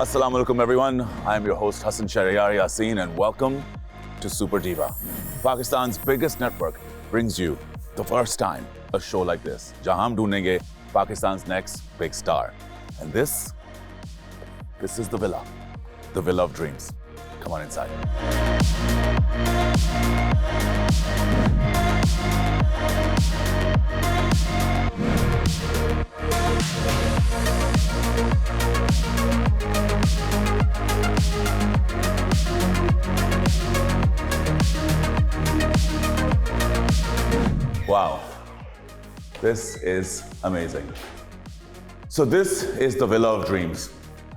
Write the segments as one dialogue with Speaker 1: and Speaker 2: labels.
Speaker 1: Assalamu alaikum everyone. I am your host Hassan Shahriyar Yassin and welcome to Super Diva. Pakistan's biggest network brings you the first time a show like this. Jahan hum dhoondenge Pakistan's next big star. And this is the Villa of Dreams. Come on inside. Wow, this is amazing. So this is the Villa of Dreams.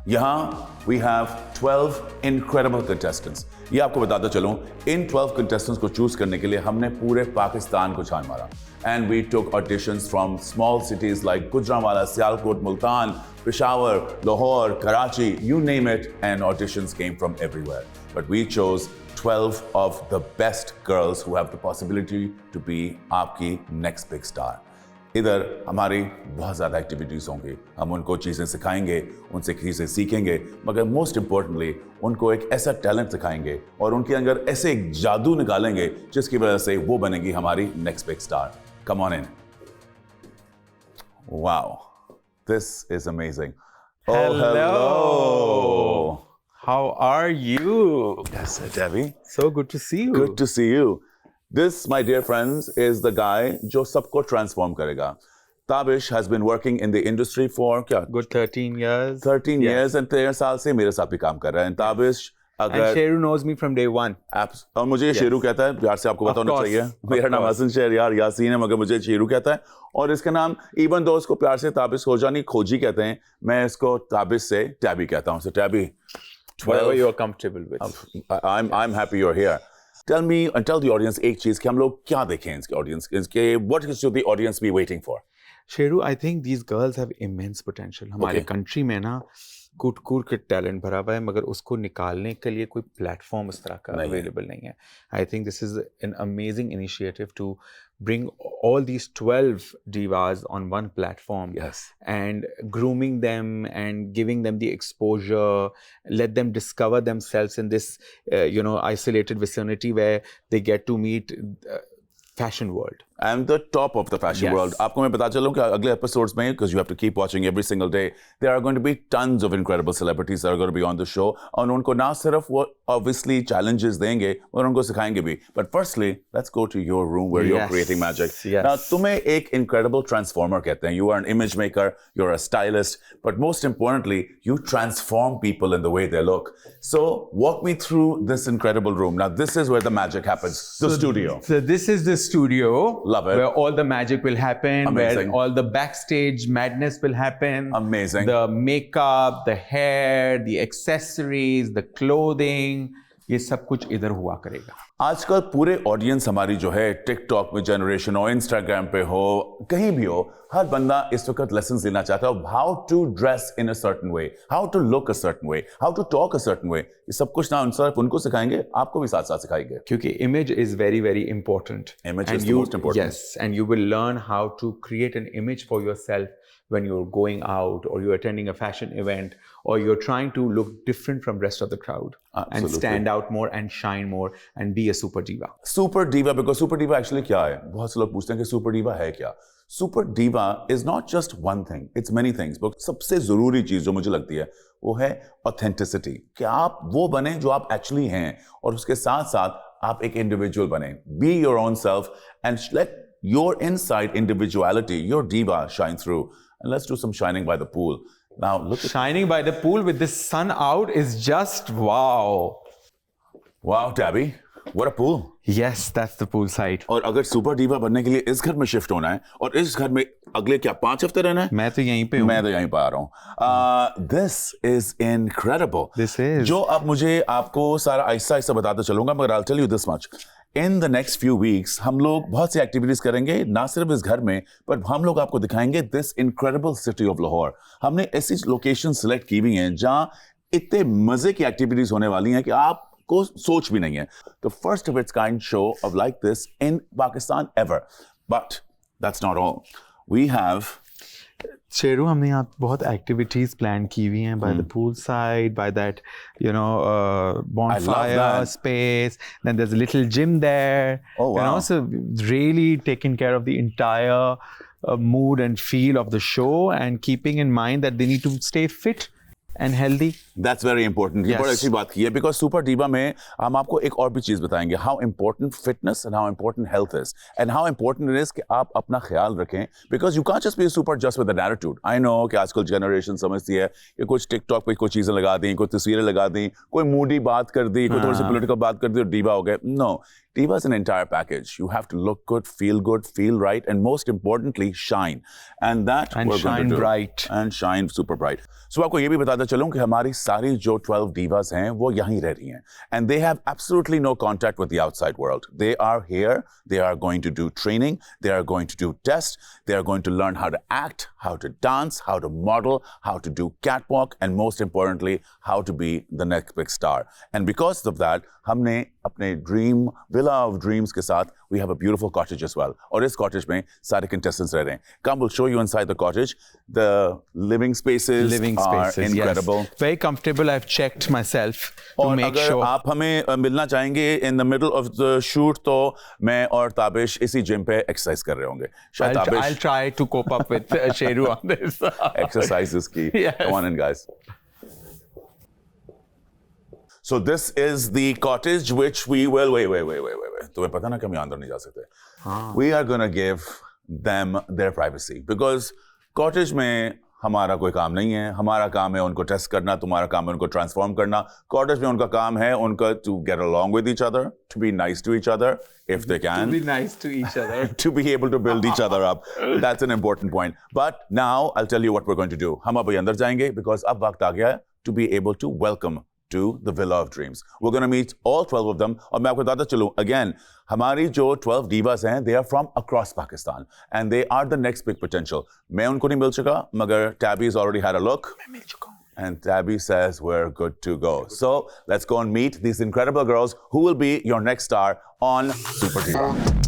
Speaker 1: यहाँ we have 12 incredible contestants. ये आपको बताता चलूँ, इन 12 contestants को choose करने के लिए हमने पूरे पाकिस्तान को छान मारा. And we took auditions from small cities like Gujranwala, Sialkot, Multan, Peshawar, Lahore, Karachi, you name it, and auditions came from everywhere. But we chose 12 of the best girls who have the possibility to be आपकी next big star. इधर हमारी बहुत ज़्यादा activities होंगी, हम उनको चीज़ें सिखाएंगे, उनसे चीज़ें सीखेंगे, मगर मोस्ट इम्पोर्टेंटली उनको एक ऐसा टैलेंट सिखाएंगे और उनके अंदर ऐसे एक जादू निकालेंगे जिसकी वजह से वो बनेगी हमारी next big star. Come on in. Wow, this is amazing.
Speaker 2: Hello. How are you?
Speaker 1: Yes, Debbie.
Speaker 2: So good to see you.
Speaker 1: Good to see you. This, my dear friends, is the guy जो सबको transform करेगा. Tabish has been working in the industry for क्या?
Speaker 2: Good 13 years.
Speaker 1: 13 years and 13 साल से मेरे साथ भी काम कर रहा है. And Tabish अगर
Speaker 2: And Sheru knows me from day one.
Speaker 1: और मुझे ये शेरू कहता है, प्यार से आपको बताना चाहिए. मेरा नाम हसन शहरियार यासीन है, मगर मुझे शेरू कहता है. और इसका नाम इवन दो इसको प्यार से ताबिश खोजानी खोजी कहते हैं, मैं इसको ताबिश से टैबी कहता हूँ. So Tabby,
Speaker 2: Whatever you're comfortable with.
Speaker 1: I'm happy you're here. Tell me and tell the audience एक चीज कि हम लोग क्या देखें इसके audience के what should the audience be waiting for?
Speaker 2: Sheru, I think these girls have immense potential. हमारे country में ना कूट के टैलेंट भरा हुआ है, मगर उसको निकालने के लिए कोई प्लेटफॉर्म इस तरह का अवेलेबल नहीं है. I think this is an amazing initiative to bring all these 12 divas on one platform.
Speaker 1: Yes.
Speaker 2: And grooming them and giving them the exposure, let them discover themselves in this isolated vicinity where they get to meet fashion world.
Speaker 1: And the top of the fashion world. आपको मैं बता चलूं कि अगले episodes में, because you have to keep watching every single day, there are going to be tons of incredible celebrities that are going to be on the show. और उनको ना सिर्फ वो obviously challenges देंगे, और उनको सिखाएंगे भी. But firstly, let's go to your room where you're creating magic.
Speaker 2: Yes.
Speaker 1: Now, तुम्हें एक incredible transformer कहते हैं. You are an image maker, you're a stylist, but most importantly, you transform people in the way they look. So, walk me through this incredible room. Now, this is where the magic happens. The studio.
Speaker 2: So this is the studio.
Speaker 1: Love it.
Speaker 2: Where all the magic will happen.
Speaker 1: Amazing.
Speaker 2: Where all the backstage madness will happen.
Speaker 1: Amazing.
Speaker 2: The makeup, the hair, the accessories, the clothing. ये सब कुछ इधर हुआ करेगा.
Speaker 1: आजकल पूरे audience हमारी जो है टिकटॉक में जनरेशन हो, इंस्टाग्राम पे हो, कहीं भी हो, हर बंदा इस वक्त लेसन्स लेना चाहता है. How to dress in a certain way, how to look a certain way, how to talk a certain way. ये सब कुछ ना सिर्फ उनको सिखाएंगे, आपको भी साथ साथ सिखाएंगे.
Speaker 2: क्योंकि image is very very important.
Speaker 1: Image is the most important.
Speaker 2: Yes, and you will learn how to create an image for yourself when you're going out or you're attending a fashion event or you're trying to look different from rest of the crowd.
Speaker 1: Absolutely.
Speaker 2: And stand out more and shine more and be a super diva.
Speaker 1: Super diva, because super diva actually क्या है? बहुत से लोग पूछते हैं कि super diva है क्या? Super diva is not just one thing, it's many things. But सबसे जरूरी चीज जो मुझे लगती है वो है authenticity. कि आप वो बने जो आप actually हैं और उसके साथ साथ आप एक individual बने. Be your own self and let your inside individuality, your diva shine through. And let's do some shining by the pool. Now look at
Speaker 2: Shining by the pool with the sun out is just wow.
Speaker 1: Wow, Tabby, what a pool.
Speaker 2: Yes, that's the pool side.
Speaker 1: और अगर super diva बनने के लिए इस घर में shift होना है और इस घर में अगले क्या 5 हफ्ते रहना है,
Speaker 2: मैं तो यहीं पे हूँ.
Speaker 1: मैं तो यहीं पर आ रहा हूँ. This is incredible.
Speaker 2: This is.
Speaker 1: जो अब मुझे आपको सारा आहिस्ता आहिस्ता बताता चलूंगा, मगर I'll tell you this much. In the next few weeks, हम लोग बहुत सी एक्टिविटीज करेंगे, ना सिर्फ इस घर में, पर हम लोग आपको दिखाएंगे this incredible city of Lahore. हमने ऐसी लोकेशन सिलेक्ट की हुई हैं जहां इतने मजे की एक्टिविटीज होने वाली हैं कि आपको सोच भी नहीं है. The first of its kind show of like this in Pakistan ever. But that's not all. We have
Speaker 2: Sheru, हमने यहाँ बहुत एक्टिविटीज प्लान की हुई हैं by the pool side, by that bonfire space. Then there's a little gym there.
Speaker 1: Oh, wow.
Speaker 2: So really taking care of the entire mood and feel of the show, and keeping in mind that they need to stay fit and healthy.
Speaker 1: That's very important. ये बड़ी अच्छी बात की है, because Super Diva में हम आपको एक और भी चीज़ बताएंगे, how important fitness and how important health is, and how important it is कि आप अपना ख्याल रखें, because you can't just be super just with an attitude. I know कि आजकल generation समझती है कि कुछ TikTok पे कुछ चीज़ें लगा दी, कुछ तस्वीरें लगा दी, कोई moody बात कर दी, कोई थोड़ी सी political बात कर दी और diva हो गए. No. Diva is an entire package. You have to look good, feel right, and most importantly, shine. And that
Speaker 2: and
Speaker 1: we're
Speaker 2: shine
Speaker 1: going to do.
Speaker 2: bright.
Speaker 1: And shine super bright. So आपको ये भी बताता चलूं कि हमारी सारी जो 12 divas हैं वो यहीं रह रही हैं. And they have absolutely no contact with the outside world. They are here. They are going to do training. They are going to do tests. They are going to learn how to act, how to dance, how to model, how to do catwalk, and most importantly, how to be the next big star. And because of that, हमने अपने villa of dreams के साथ we have a beautiful cottage as well. और इस cottage में सारे contestants रह रहे हैं. Come, we'll show you inside the cottage. The living spaces are incredible.
Speaker 2: Yes. Very comfortable. I've checked myself to make sure.
Speaker 1: अगर आप हमें मिलना चाहेंगे in the middle of the shoot, तो मैं और ताबिश इसी gym पे exercise कर रहे होंगे.
Speaker 2: I'll try to cope up with Sheru on this.
Speaker 1: Exercise is key.
Speaker 2: Yes.
Speaker 1: Come on in, guys. So this is the cottage which we will wait. तुम्हें पता ना कि हम यहाँ अंदर नहीं जा सकते. We are gonna give them their privacy because cottage में हमारा कोई काम नहीं है. हमारा काम है उनको टेस्ट करना, तुम्हारा काम है उनको ट्रांसफॉर्म करना. कॉटेज में उनका काम है उनका to get along with each other, to be nice to each other if they can.
Speaker 2: To be nice to each other.
Speaker 1: To be able to build each other up. That's an important point. But now I'll tell you what we're going to do. हम अभी अंदर जाएंगे because अब वक्त आ गया है to be able to welcome to the Villa of Dreams. We're going to meet all 12 of them. और मैं आपको बताता चलूं, again, हमारी जो 12 divas हैं, they are from across Pakistan. And they are the next big potential. मैं उनको नहीं मिल चुका, मगर Tabby's already had a look.
Speaker 2: मैं मिल चुका हूं.
Speaker 1: And Tabby says we're good to go. So let's go and meet these incredible girls who will be your next star on Super Diva.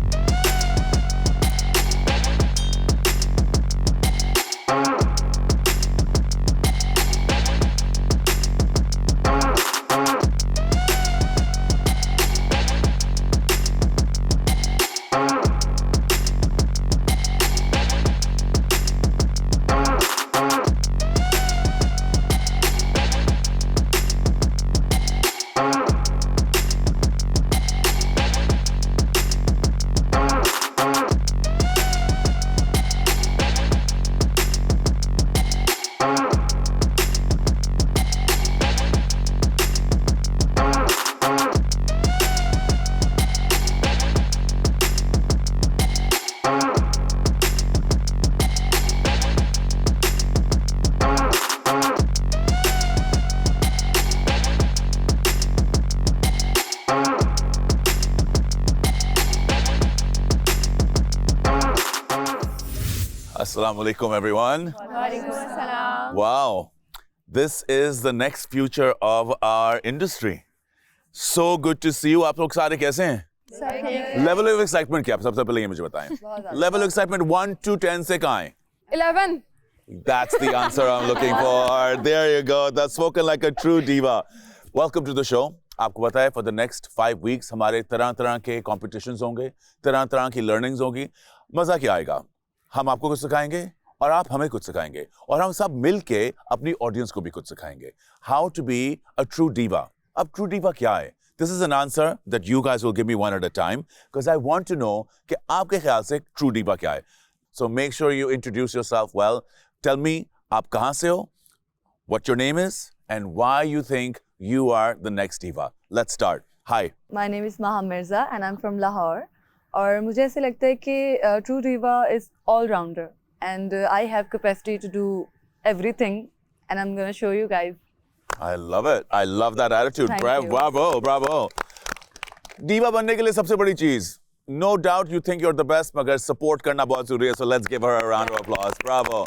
Speaker 1: Assalamu alaikum, everyone. Wow. This is the next future of our industry. So good to see you. आप लोग सारे कैसे हैं? Level of excitement क्या? सबसे पहले ये मुझे बताएं. Level of excitement 1 to 10 से कहाँ है?
Speaker 3: 11.
Speaker 1: That's the answer I'm looking for. There you go. That's spoken like a true diva. Welcome to the show. आपको पता है for the next 5 weeks हमारे तरह-तरह के competitions होंगे, तरह-तरह की learnings होगी. मजा क्या आएगा? हम आपको कुछ सिखाएंगे और आप हमें कुछ सिखाएंगे और हम सब मिलके अपनी ऑडियंस को भी कुछ सिखाएंगे. How to be a true diva. अब true diva क्या है? This is an answer that you guys will give me one at a time because I want to know कि आपके ख्याल से true diva क्या है. So make sure you introduce yourself well. Tell me आप कहाँ से हो, what your name is, and why you think you are the next diva. Let's start. Hi.
Speaker 3: My name is Maha Mirza and I'm from Lahore. और मुझे ऐसे लगता है कि true diva is all rounder and I have capacity to do everything and I'm going to show you guys.
Speaker 1: I love it. I love that attitude.
Speaker 3: Thank you.
Speaker 1: Bravo. Diva बनने के लिए सबसे बड़ी चीज. No doubt you think you're the best, मगर support करना बहुत जरूरी है. So let's give her a round of applause. Bravo.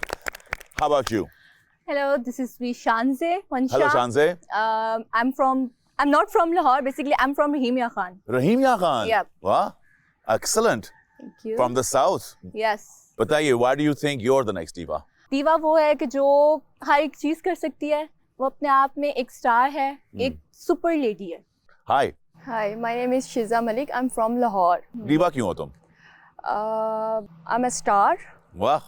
Speaker 1: How about you?
Speaker 4: Hello, this is Shanze Wansha.
Speaker 1: Hello, Shanze.
Speaker 4: I'm not from Lahore. Basically, I'm from Rahimia Khan.
Speaker 1: Rahimia Khan.
Speaker 4: Yep.
Speaker 1: Wow. Excellent.
Speaker 4: Thank you.
Speaker 1: From the south.
Speaker 4: Yes.
Speaker 1: बताइए, why do you think you're the next diva?
Speaker 4: दीवा वो है कि जो हर एक चीज कर सकती है, वो अपने आप में एक स्टार है, एक सुपर लेडी है।
Speaker 1: हाय,
Speaker 3: Hi, my name is Shiza Malik. I'm from Lahore.
Speaker 1: दीवा क्यों हो तुम?
Speaker 3: I'm a star.
Speaker 1: वाह,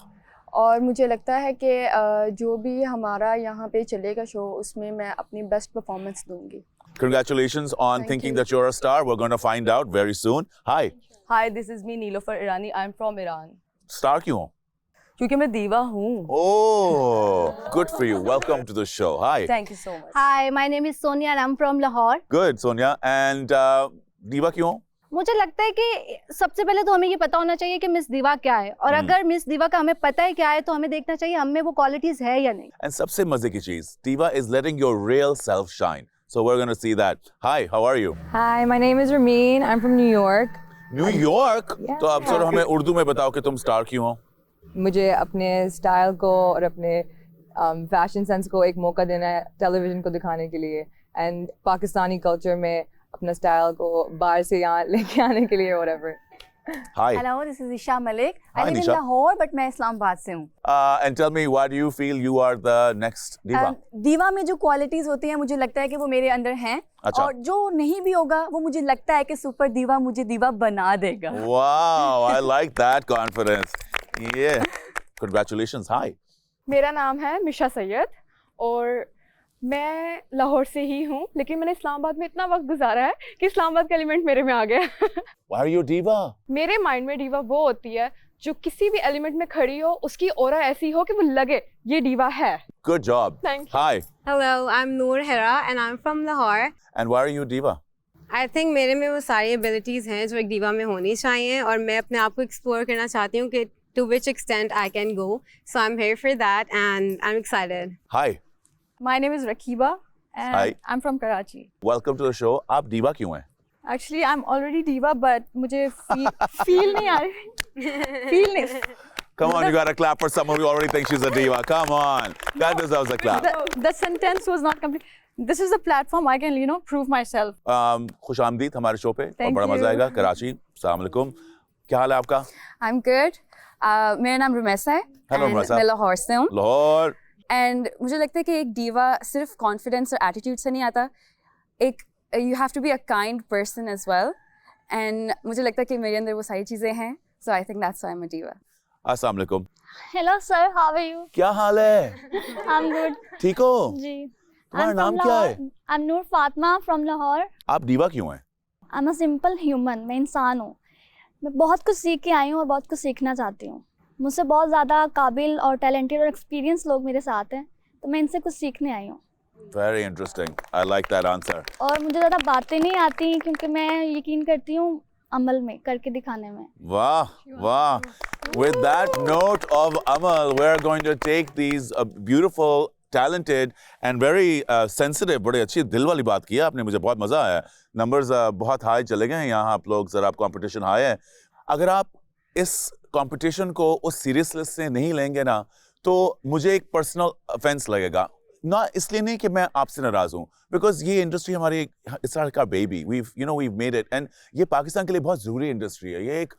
Speaker 3: और मुझे लगता है कि जो भी हमारा यहाँ पे चलेगा शो, उसमें मैं अपनी बेस्ट परफॉर्मेंस दूंगी।
Speaker 1: congratulations on
Speaker 3: Thank
Speaker 1: thinking
Speaker 3: you.
Speaker 1: that you're a star. We're going to find out very soon. Hi,
Speaker 3: Hi, this is me, Neelofer Irani. I'm from Iran.
Speaker 1: star क्यों हो?
Speaker 3: क्योंकि मैं दीवा हूँ।
Speaker 1: Oh, good for you. Welcome to the show. Hi.
Speaker 3: Thank you so much.
Speaker 4: Hi, my name is Sonia and I'm from Lahore.
Speaker 1: Good, Sonia. And दीवा क्यों हो?
Speaker 4: मुझे लगता है कि सबसे पहले तो हमें ये पता होना चाहिए कि मिस दीवा क्या है, और अगर मिस दीवा का हमें पता है क्या है तो हमें देखना चाहिए हम में वो क्वालिटीज है या नहीं।
Speaker 1: And सबसे मजे की चीज, Diva is letting your real self shine. So we're going to see that. Hi, how are you?
Speaker 3: Hi, my name is Ramin. I'm from New York.
Speaker 1: New York? तो अब सर हमें उर्दू में बताओ कि तुम स्टार क्यों हो?
Speaker 3: मुझे अपने स्टाइल को और अपने फैशन सेंस को एक मौका देना है टेलीविजन को दिखाने के लिए, एंड पाकिस्तानी कल्चर में अपना स्टाइल को बाहर से यहाँ लेके आने के लिए whatever.
Speaker 1: Hi.
Speaker 4: Hello, this is Isha Malik.
Speaker 1: Hi,
Speaker 4: I live in
Speaker 1: Nisha.
Speaker 4: Lahore, but मैं इस्लामाबाद से हूँ।
Speaker 1: And tell me, why do you feel you are the next Diva?
Speaker 4: दीवा में जो क्वालिटीज होती हैं मुझे लगता है कि वो मेरे अंदर हैं,
Speaker 1: अच्छा।
Speaker 4: और जो नहीं भी होगा वो मुझे लगता है कि सुपर दीवा मुझे दीवा बना देगा।
Speaker 1: Wow, I like that confidence. Yeah. Congratulations. Hi.
Speaker 5: मेरा नाम है मिशा सैयद और मैं लाहौर से ही हूँ, लेकिन मैंने इस्लामाबाद में इतना वक्त गुजारा है कि इस्लामाबाद का एलिमेंट मेरे में आ गया।
Speaker 1: Why are you Diva?
Speaker 5: मेरे माइंड में डीवा वो होती है जो किसी भी एलिमेंट में खड़ी हो, उसकी ऑरा ऐसी हो कि वो लगे ये डीवा है।
Speaker 1: Good job.
Speaker 5: Thank you.
Speaker 1: Hi.
Speaker 6: Hello, I'm Noor Hera and I'm from Lahore.
Speaker 1: And why are you Diva?
Speaker 6: I think मेरे में वो सारी एबिलिटीज़ हैं जो एक दीवा में होनी चाहिए, और मैं अपने आप को एक्सप्लोर करना चाहती हूँ कि to which extent I can go. So I'm here for that and I'm excited.
Speaker 1: Hi.
Speaker 3: My name is Rakiba and
Speaker 1: Hi.
Speaker 3: I'm from Karachi.
Speaker 1: Welcome to the show. आप Diva क्यों हैं?
Speaker 3: Actually, I'm already diva, but मुझे feel नहीं आ रही। Feel नहीं।
Speaker 1: Come on, you gotta clap for someone who already thinks she's a diva. Come on. That deserves a clap.
Speaker 3: The sentence was not complete. This is a platform I can, prove myself.
Speaker 1: खुश आमदीद हमारे show पे और
Speaker 3: Thank
Speaker 1: बड़ा
Speaker 3: you.
Speaker 1: मजा आएगा। कराची, अस्सलाम वालेकुम। क्या हाल है आपका?
Speaker 3: I'm good. मेरा नाम रुमैसा है।
Speaker 1: Hello,
Speaker 3: and
Speaker 1: Rumaisa.
Speaker 3: मैं लाहौर से हूँ।
Speaker 1: लाहौर।
Speaker 3: एंड मुझे लगता है कि एक डीवा सिर्फ कॉन्फिडेंस और एटीट्यूड से नहीं आता, एक you have to be a kind person as well, and मुझे लगता है कि मेरे अंदर वो सारी चीज़ें हैं, so I think that's why I am a diva.
Speaker 1: अस्सलाम वालेकुम।
Speaker 4: Hello sir, how are you?
Speaker 1: क्या हाल है?
Speaker 4: आई एम गुड
Speaker 1: ठीक हो?
Speaker 4: जी।
Speaker 1: तुम्हारा नाम क्या है?
Speaker 4: I am Noor Fatima from Lahore.
Speaker 1: आप दीवा क्यों हैं?
Speaker 4: आई एम अ सिंपल ह्यूमन, मैं इंसान हूँ। मैं बहुत कुछ सीख के आई हूँ और बहुत कुछ सीखना चाहती हूँ। मुझसे बहुत ज़्यादा काबिल और टैलेंटेड और एक्सपीरियंस लोग मेरे साथ हैं, तो मैं इनसे कुछ सीखने आई हूँ।
Speaker 1: Very interesting. I like that answer.
Speaker 4: और मुझे ज़्यादा बातें नहीं आती क्योंकि मैं यकीन करती हूँ अमल में, करके दिखाने में।
Speaker 1: Wow, wow. With that note of Amal, we're going to take these beautiful, talented and very sensitive, बड़े अच्छी दिल वाली बात की है आपने, मुझे बहुत मज़ा आया। Numbers बहुत हाई चले गए हैं यहाँ, आप लोग ज़रा, आप कंपटीशन हाई है। अगर आप इस कंपटीशन को उस सीरियसनेस से नहीं लेंगे ना, तो मुझे एक पर्सनल ऑफेंस लगेगा ना, इसलिए नहीं कि मैं आपसे नाराज हूँ, बिकॉज ये इंडस्ट्री हमारी, it's like our baby, we've made it, and ये पाकिस्तान के लिए बहुत ज़रूरी इंडस्ट्री है। ये एक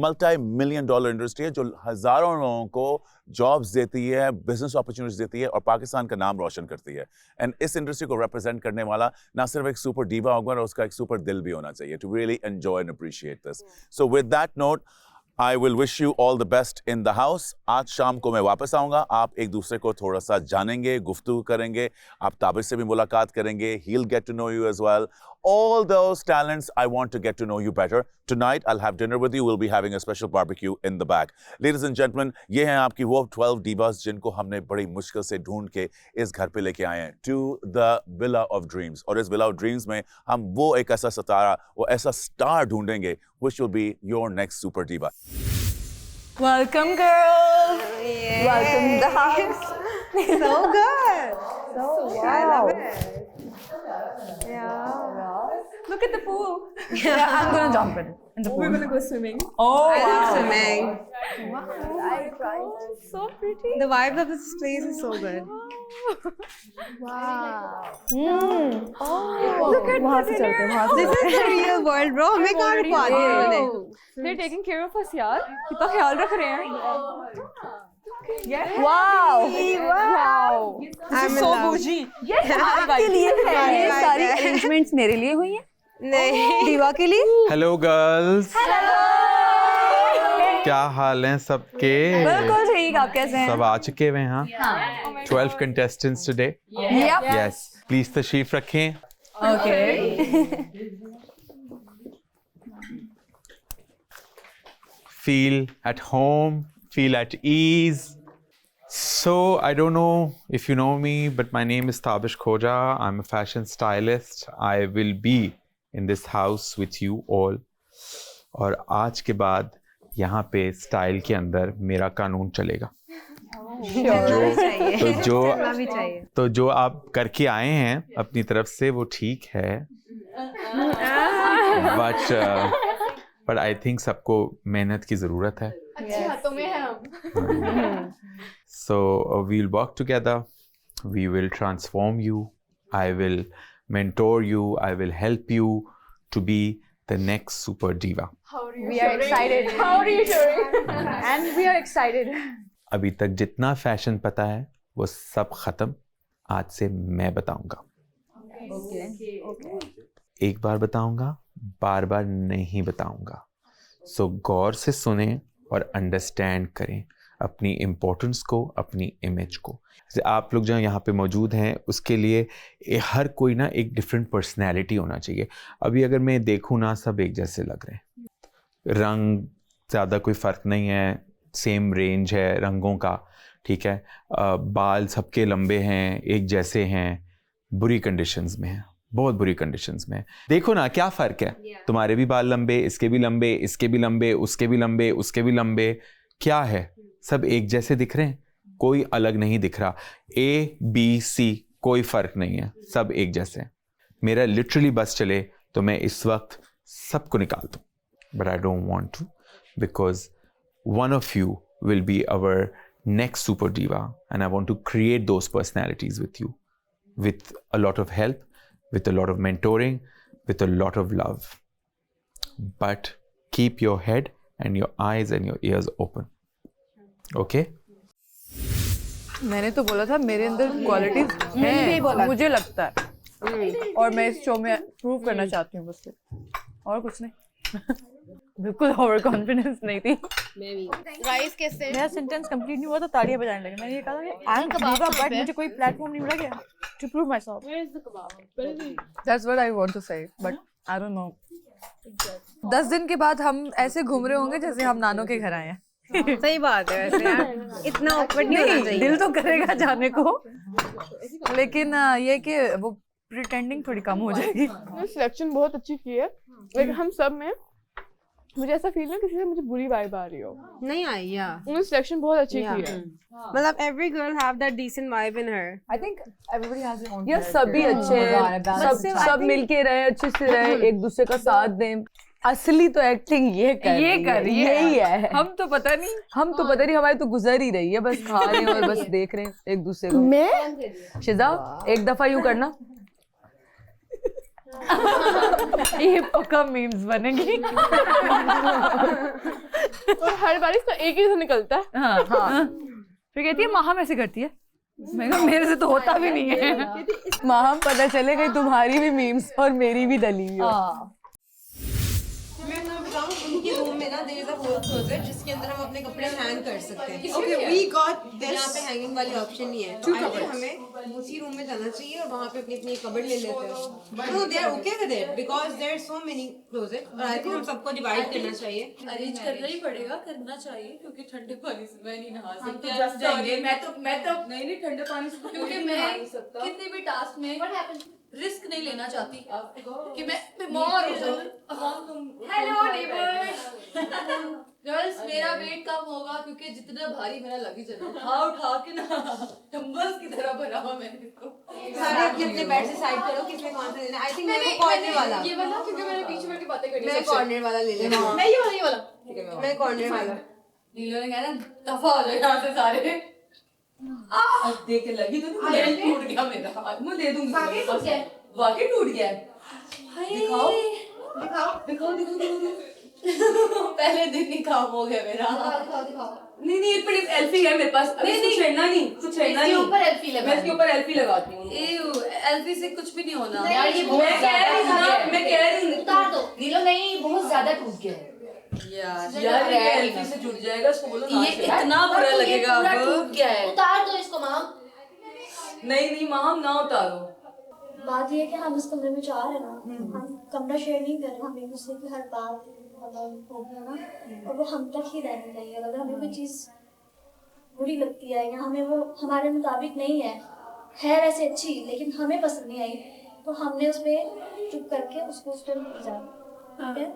Speaker 1: multi-million dollar इंडस्ट्री है जो हज़ारों लोगों को जॉब्स देती है, बिजनेस अपॉर्चुनिटीज देती है और पाकिस्तान का नाम रोशन करती है। एंड इस इंडस्ट्री को रिप्रेजेंट करने वाला ना सिर्फ एक सुपर डीवा होगा, उसका एक सुपर दिल भी होना चाहिए to really enjoy and appreciate this. So with that note, I will wish you all the best in the house. आज शाम को मैं वापस आऊँगा, आप एक दूसरे को थोड़ा सा जानेंगे, गुफ्तगू करेंगे, आप ताबिर से भी मुलाकात करेंगे, he'll get to know you as well. All those talents, I want to get to know you better. Tonight, I'll have dinner with you. We'll be having a special barbecue in the back. Ladies and gentlemen, ये हैं आपकी वो 12 divas जिनको हमने बड़ी मुश्किल से ढूंढ के इस घर पे लेके आए हैं, to the Villa of Dreams. और इस Villa of Dreams में हम वो एक ऐसा सितारा, वो ऐसा स्टार ढूंढेंगे, which will be your next super diva.
Speaker 3: Welcome, girls. Welcome to the house.
Speaker 6: So good.
Speaker 3: Wow.
Speaker 6: I love it. Yeah.
Speaker 3: Look at the pool. Yeah, I'm gonna jump in the pool.
Speaker 5: We're gonna go swimming.
Speaker 3: Oh,
Speaker 6: I love
Speaker 3: wow.
Speaker 6: swimming.
Speaker 3: I tried.
Speaker 5: So pretty.
Speaker 6: The vibe of this place is so good.
Speaker 3: Look at वहाँ से चलते हैं, वहाँ से
Speaker 6: This is the real world, bro. हमें कहाँ रुकवा दिया इन्होंने?
Speaker 5: They're taking care of us, यार। कितना ख्याल रख रहे हैं।
Speaker 3: Wow.
Speaker 6: I'm in love.
Speaker 3: आपके लिए है ये सारी arrangements मेरे लिए हुई हैं?
Speaker 6: नहीं,
Speaker 3: दीवा के लिए?
Speaker 2: हेलो गर्ल्स, क्या हाल हैं सबके?
Speaker 3: बिल्कुल ठीक, आप कैसे हैं?
Speaker 2: सब आ चुके हुए हैं? हाँ। 12 contestants today.
Speaker 3: Yep.
Speaker 2: Yes. Please तशरीफ रखें.
Speaker 3: Okay.
Speaker 2: Feel at home, feel at ease. So, I don't know if you know me, but my name is Tabish Khoja. I'm a fashion stylist. I will be in this house with you all. और आज के बाद यहाँ पे style के अंदर मेरा कानून चलेगा. तो जो आप करके आए हैं अपनी तरफ से वो ठीक है. But I think सबको मेहनत की ज़रूरत है.
Speaker 5: अच्छी हाथों में है हम.
Speaker 2: So we'll work together. We will transform you. I will mentor you. I will help you to be the next super diva.
Speaker 5: We are excited. How are you doing? And we are excited.
Speaker 2: अभी तक जितना fashion पता है वो सब खत्म. आज से मैं बताऊंगा. एक बार बताऊंगा, बार बार नहीं बताऊंगा. सो गौर से सुने और अंडरस्टैंड करें अपनी इम्पोर्टेंस को, अपनी इमेज को. जैसे आप लोग जो यहाँ पे मौजूद हैं उसके लिए हर कोई ना एक डिफरेंट पर्सनैलिटी होना चाहिए. अभी अगर मैं देखूँ ना सब एक जैसे लग रहे हैं. रंग ज़्यादा कोई फ़र्क नहीं है, सेम रेंज है रंगों का, ठीक है. बाल सबके लंबे हैं, एक जैसे हैं, बुरी कंडीशंस में हैं, बहुत बुरी कंडीशंस में. देखो ना क्या फ़र्क है. तुम्हारे भी बाल लंबे, इसके भी लंबे, इसके भी लंबे, उसके भी लंबे, उसके भी लंबे. क्या है, सब एक जैसे दिख रहे हैं, कोई अलग नहीं दिख रहा. ABC कोई फ़र्क नहीं है, सब एक जैसे हैं. मेरा लिटरली बस चले तो मैं इस वक्त सबको निकाल दूँ. But I don't want to, because one of you will be our next super diva, and I want to create those personalities with you, with a lot of help, with a lot of mentoring, with a lot of love. But keep your head and your eyes and your ears open. Okay?
Speaker 7: मैंने तो बोला था मेरे अंदर qualities हैं, मुझे लगता है, और मैं इस शो में प्रूव करना चाहती हूँ बस, और कुछ नहीं. बिल्कुल ओवर कॉन्फिडेंस नहीं थी.
Speaker 6: राइस कैसे?
Speaker 7: मेरा सेंटेंस कंप्लीट नहीं हुआ तो तालियां बजाने लगे. मैंने ये कहा कि आई एम दिवा, बट मुझे कोई प्लेटफॉर्म नहीं मिला गया to prove myself. That's what I want to say, but I don't know. 10 दिन के बाद हम ऐसे घूम रहे होंगे जैसे हम नानों के घर आए हैं.
Speaker 6: सही बात है वैसे यार, इतना awkward नहीं होना चाहिए.
Speaker 7: दिल तो करेगा जाने को, लेकिन ये कि वो प्रिटेंडिंग थोड़ी कम हो जाएगी.
Speaker 5: सिलेक्शन बहुत अच्छी की है, लेकिन हम सब में मुझे ऐसा फील है किसी से मुझे बुरी वाइब आ रही हो.
Speaker 6: नहीं आई या.
Speaker 5: उन्होंने सिलेक्शन बहुत अच्छी की है.
Speaker 6: मतलब every girl have that decent vibe in her.
Speaker 3: I think everybody has their own.
Speaker 8: यार सभी अच्छे हैं, सब मिलके रहे, अच्छे से रहे, एक दूसरे का साथ दें. असली तो एक्टिंग ये कर रही है. हम तो पता नहीं हमारी तो गुजर ही रही है, बस खा रहे हैं और बस देख रहे हैं एक दूसरे को. मैं शिजा एक दफा यूं करना.
Speaker 7: ये पक्का मीम्स बनेगी.
Speaker 5: और हर बार इसका एक ही से निकलता है.
Speaker 7: हाँ. फिर कहती है माहम ऐसे करती है. मैं कहा मेरे से तो होता भी नहीं है.
Speaker 8: माहम पता चले गई तुम्हारी भी मीम्स और मेरी भी डली हुई है.
Speaker 6: मैं तुम्हें बताऊं, उनके रूम में ना there is a whole closet जिसके अंदर हम अपने कपड़े हैंग कर सकते हैं. Okay, we got this. यहाँ पे हैंगिंग वाली ऑप्शन नहीं है. आई थिंक हमें उसी रूम में जाना चाहिए और वहाँ पे अपनी अपनी कबर्ड ले लेते हैं. No, they are okay with it because there are so many closet, और आई थिंक हम सबको डिवाइड करना चाहिए.
Speaker 9: अरेंज करना ही पड़ेगा, करना चाहिए, क्योंकि ठंडे पानी से मैं नहीं नहा सकती. जस्ट जाएंगे. मैं तो नहीं ठंडे पानी से, क्योंकि मैं कितने भी टास्क में रिस्क नहीं लेना चाहती कि मैं बीमार हो जाऊं. Hello neighbours. गर्ल्स, मेरा वेट कम होगा क्योंकि जितना भारी मेरा लगेज है ना, उठा के ना डंबल्स की तरह बना हुआ मैंने इसको.
Speaker 6: सारे अपने अपने बेड से साइड करो किसने कौन सा लेना. आई थिंक मैंने कॉर्नर वाला,
Speaker 9: ये वाला, क्योंकि मैंने पीछे बैठ के बातें करनी है.
Speaker 6: मैं कॉर्नर वाला ले लेना.
Speaker 9: मैं ये वाला ठीक है.
Speaker 6: मैं कॉर्नर वाला.
Speaker 9: नीलो ने कहा ना दफा हो जाए यहाँ से सारे. अब देख के लगी तो नहीं, टूट गया मेरा. मैं दे दूंगी. वाकई टूट गया है. दिखाओ. पहले दिन ही काम हो गया मेरा।
Speaker 7: नहीं नहीं एक मिनट एल्फी है मेरे पास। नहीं नहीं कुछ छेड़ना नहीं।
Speaker 9: ऊपर एल्फी लगा।
Speaker 7: मैं इसके ऊपर एल्फी लगाती हूँ।
Speaker 9: एल्फी से कुछ भी नहीं होना
Speaker 7: यार ये मैं कह रही हूँ
Speaker 9: उतार दो। नीलो नहीं बहुत ज्यादा टूट गया है
Speaker 7: यार ये एल्फी से जुड़ जाएगा इसको बोलो ना।
Speaker 9: ये इतना बुरा लगेगा अब। टूट गया है। उतार दो इसको माम।
Speaker 7: नहीं माम ना उतारो।
Speaker 4: बात ये है कि हम इस कमरे में 4 है ना, हम कमरा शेयर नहीं कर रहे, हम एक दूसरे की हर बात मतलब हो गया ना, और वो हम तक ही रहनी चाहिए। अगर हमें कोई चीज़ बुरी लगती है या हमें वो हमारे मुताबिक नहीं है वैसे अच्छी लेकिन हमें पसंद नहीं आई, तो हमने उस पर चुप करके उसको उस पर ठीक है,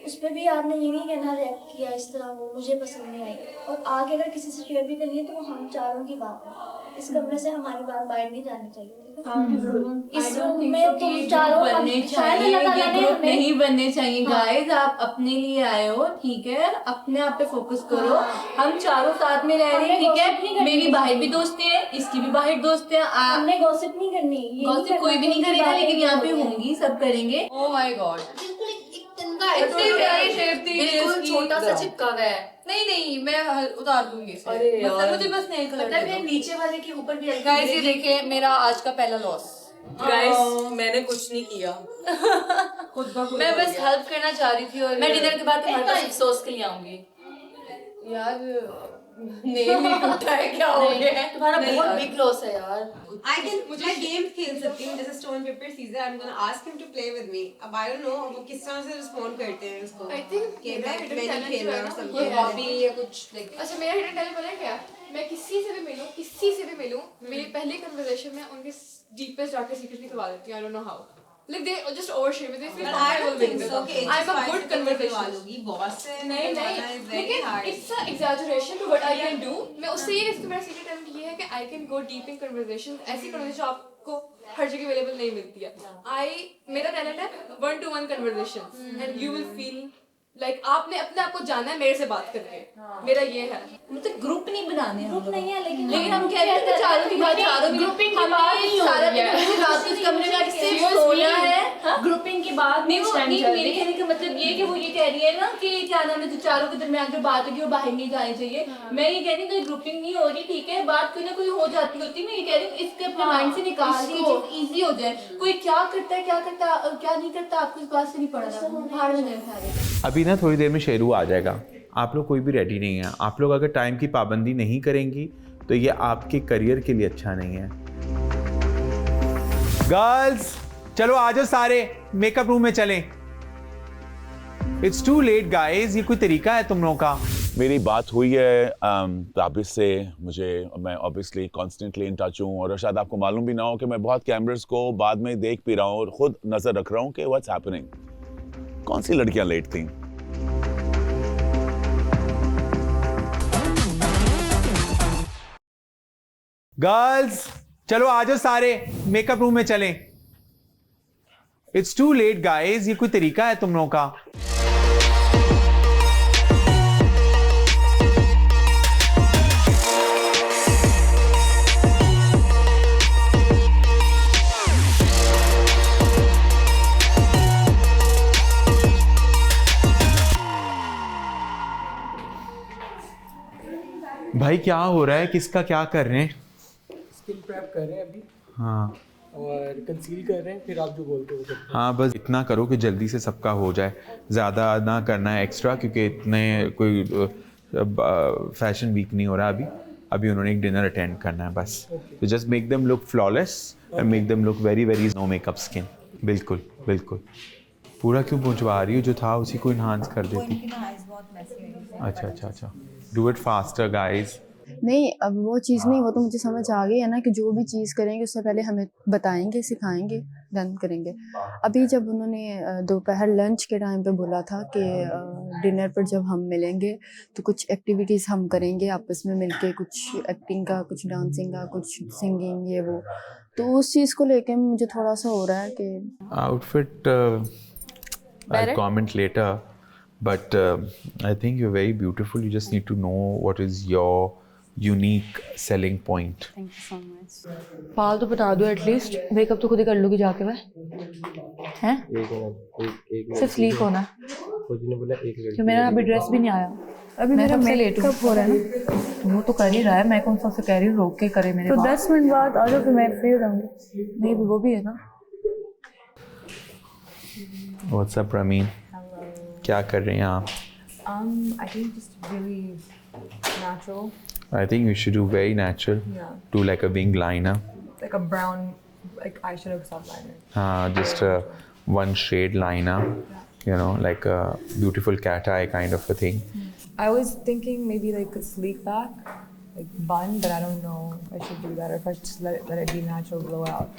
Speaker 4: उस पर भी आपने ये नहीं कहना रिएक्ट किया इस तरह वो मुझे पसंद नहीं आई, और आगे अगर किसी से शेयर भी करनी है तो वो हम चारों की बात है। इस कमरे से हमारी बात बाहर नहीं जानी चाहिए। इस रूम में तुम चारों
Speaker 9: बनने चाहिए, ये ग्रुप नहीं बनने चाहिए गाइस। आप अपने लिए आए हो ठीक है, अपने आप पे फोकस करो। हम चारों साथ में रह रहे हैं ठीक है। मेरी बाहर भी दोस्तें हैं, इसकी भी बाहर दोस्त हैं।
Speaker 4: हमने गॉसिप नहीं करनी,
Speaker 9: गॉसिप कोई भी नहीं करेगा लेकिन यहाँ पे होंगी, सब करेंगे। ओह माय गॉड बिल्कुल छोटा सा चिपका गया है। नहीं मैं उतार दूंगी इसे। मतलब मुझे बस नेल कलर मतलब मैं नीचे वाले के ऊपर भी गाइस ये देखिए मेरा आज का पहला लॉस।
Speaker 7: गाइस मैंने कुछ नहीं किया खुद
Speaker 9: मैं बस हेल्प करना चाह रही थी और मैं डिनर के बाद तुम्हारे पास अफसोस के लिए आऊंगी। यार नेल नहीं टूटा है क्या हो गया है तुम्हारा? बहुत बिग लॉस है यार।
Speaker 6: मैं गेम खेल सकती हूँ जैसे stone paper scissor. I am gonna ask him to play with me. अब आई डोंट नो वो किस तरह से रिस्पॉन्ड करते हैं उसको।
Speaker 5: आई थिंक
Speaker 6: कि मैं नहीं खेल रहा हूँ
Speaker 9: कोई हॉबी या कुछ लाइक।
Speaker 5: अच्छा मेरा हिडन टैलेंट पता है क्या? मैं किसी से भी मिलूं मेरी पहली कन्वर्सेशन में उनके डीपेस्ट डार्केस्ट सीक्रेट निकलवा देती हूँ। आई don't know how. Like they just overshare with it. Feel comfortable with it. I'm a good conversation.
Speaker 6: Boss से
Speaker 5: नहीं लेकिन it's an exaggeration to what I can do. मैं उससे ये इसका मेरा secret talent ये है कि I can go deep in conversation. ऐसी conversation आपको हर जगह available नहीं मिलती है। मेरा talent है 1-to-1 conversation and you will feel like आपने अपने आप को जाना है मेरे से बात करके। मेरा ये है
Speaker 9: मतलब ग्रुप नहीं बनाने हैं।
Speaker 4: ग्रुप नहीं है लेकिन
Speaker 9: हम कह रहे हैं चारों की बात चारों ग्रुपिंग की बात नहीं सारा दिन रात को इस कमरे में आके सिर्फ सोना है। ग्रुपिंग की बात नहीं मेरे कहने का मतलब ये कि वो ये कह रही है ना कि क्या नाम है जो चारों के दरमियान जो बात होगी वो बाहर नहीं जानी चाहिए। मैं ये कह रही हूँ कोई ग्रुपिंग नहीं हो रही ठीक है, बात कोई ना कोई हो जाती होती। मैं ये कह रही हूँ इसके अपने माइंड से निकाल दी चीज ईजी हो जाए। कोई क्या करता है क्या नहीं करता आपको इस बात से नहीं पड़ा बाहर में नहीं उठा रहे।
Speaker 2: अभी ना थोड़ी देर में शेरू आ जाएगा। आप लोग कोई भी रेडी नहीं है। आप लोग अगर टाइम की पाबंदी नहीं करेंगी तो ये आपके करियर के लिए अच्छा नहीं है। गर्ल्स चलो आ जाओ सारे मेकअप रूम में चलें। It's too late guys. ये कोई तरीका है तुम लोगों का?
Speaker 1: मेरी बात हुई है ताबिश से। मैं ऑब्वियसली कॉन्स्टेंटली इन टच हूँ और शायद आपको मालूम भी ना हो कि मैं बहुत कैमरास को बाद में देख भी रहा हूँ और खुद नजर रख रहा हूँ कि व्हाट्स हैपनिंग। कौन सी लड़कियां लेट थी?
Speaker 2: गर्ल्स चलो आ जाओ सारे मेकअप रूम में चलें। It's too late guys. ये कोई तरीका है तुम लोगों का? भाई क्या हो रहा है? किसका क्या कर रहे हैं?
Speaker 10: स्किल प्रेप कर रहे हैं अभी।
Speaker 2: हाँ
Speaker 10: और कंसील कर रहे हैं, फिर आप जो बोलते हो।
Speaker 2: हाँ बस इतना करो कि जल्दी से सबका हो जाए। ज़्यादा ना करना है एक्स्ट्रा क्योंकि इतने कोई फैशन वीक नहीं हो रहा अभी उन्होंने एक डिनर अटेंड करना है बस। तो just make them look flawless and make them look very very no makeup skin. बिल्कुल पूरा क्यों पहुँचवा रही हो? जो था उसी को इन्हांस कर देती। अच्छा डू इट फास्टर गाइज।
Speaker 11: नहीं अब वो चीज़ नहीं, वो तो मुझे समझ आ गई है ना कि जो भी चीज़ करेंगे उससे पहले हमें बताएंगे, सिखाएंगे, डन करेंगे। अभी जब उन्होंने दोपहर लंच के टाइम पे बोला था कि डिनर पर जब हम मिलेंगे तो कुछ एक्टिविटीज़ हम करेंगे आपस में मिलके, कुछ एक्टिंग का, कुछ डांसिंग का, कुछ सिंगिंग, ये वो, तो उस चीज़ को लेके मुझे थोड़ा सा हो रहा है कि
Speaker 2: outfit I comment later but I think you're very beautiful. You just need to know what is your unique selling point.
Speaker 8: Thank you so much. बाल तो बता दो एटलीस्ट, मेकअप तो खुद ही कर लूँगी जाके मैं, हैं? सिर्फ स्लीक होना कि मेरा अभी ड्रेस भी नहीं आया, अभी मेरा मेकअप हो रहा है ना। वो तो कर ही रहा है, मैं कौन सा उसे कह रही हूँ रोक के करे मेरे तो 10 मिनट बाद आ जाओ, फिर मैं फ्री हो जाऊँगी। नहीं वो भी है ना।
Speaker 2: What's up, Ramin? क्या कर रहे हैं आप?
Speaker 3: I think just really natural.
Speaker 2: I think you should do very natural.
Speaker 3: Yeah.
Speaker 2: Do like a wing liner.
Speaker 3: Like a brown, like eyeshadow soft liner.
Speaker 2: Just a one shade liner. You know, like a beautiful cat eye kind of a thing.
Speaker 3: I was thinking maybe like a sleek back, like bun, but I don't know if I should do that or if I should just let it be natural blowout.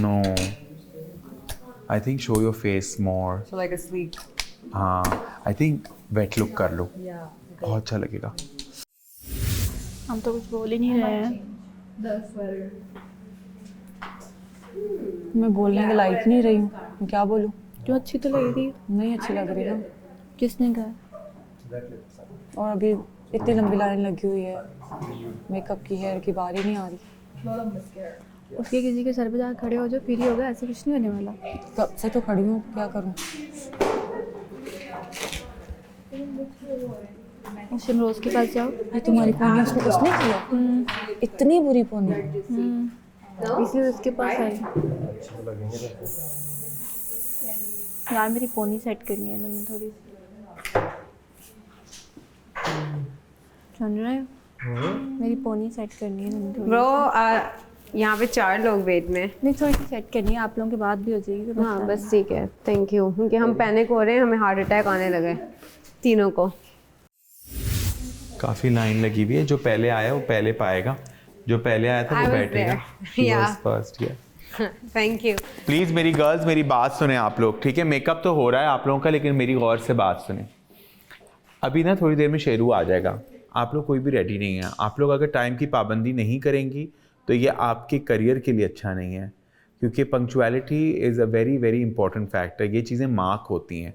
Speaker 2: No. I think show your face more.
Speaker 3: So like a sleek.
Speaker 2: I think wet look कर लो.
Speaker 3: Yeah.
Speaker 2: बहुत अच्छा लगेगा.
Speaker 8: हम तो कुछ बोल ही नहीं रहे हैं। मैं बोलने के लायक नहीं रही हूँ, मैं क्या बोलूँ? क्यों, अच्छी तो लग रही है। नहीं अच्छी लग रही है। किसने कहा? और अभी इतनी लंबी लाइन लगी हुई है, मेकअप की, हेयर की बारी नहीं आ रही।
Speaker 11: उसके किसी के सर पे जाकर खड़े हो जाओ, फ्री हो गया, ऐसे कुछ नहीं होने वाला।
Speaker 8: कब से तो खड़ी हूँ, क्या करूँ?
Speaker 11: सिमरोज के पास जाओ।
Speaker 8: ये तुम्हारी पोनी उसने कुछ नहीं किया? इतनी बुरी पोनी?
Speaker 11: इसलिए उसके पास आई। यार मेरी पोनी सेट करनी है ना, मैं थोड़ी सुन रहे हो? मेरी पोनी सेट करनी है ना थोड़ी।
Speaker 6: ब्रो यहाँ पे 4 लोग वेट में।
Speaker 11: नहीं थोड़ी सी सेट करनी है, आप लोगों के बाद भी हो जाएगी। तो
Speaker 6: हाँ बस ठीक है, थैंक यू। क्योंकि हम पैनिक हो रहे हैं, हमें हार्ट अटैक आने लगे तीनों को।
Speaker 2: काफी लाइन लगी हुई है, जो पहले आया वो पहले पाएगा, जो पहले आया था वो बैठेगा। First
Speaker 6: thank you.
Speaker 2: प्लीज मेरी गर्ल्स मेरी बात सुने आप लोग, ठीक है? मेकअप तो हो रहा है आप लोगों का, लेकिन मेरी गौर से बात सुने। अभी ना थोड़ी देर में शेरू आ जाएगा, आप लोग कोई भी रेडी नहीं है। आप लोग अगर टाइम की पाबंदी नहीं करेंगी तो ये आपके करियर के लिए अच्छा नहीं है, क्योंकि punctuality is a very very important factor. ये चीज़ें मार्क होती हैं,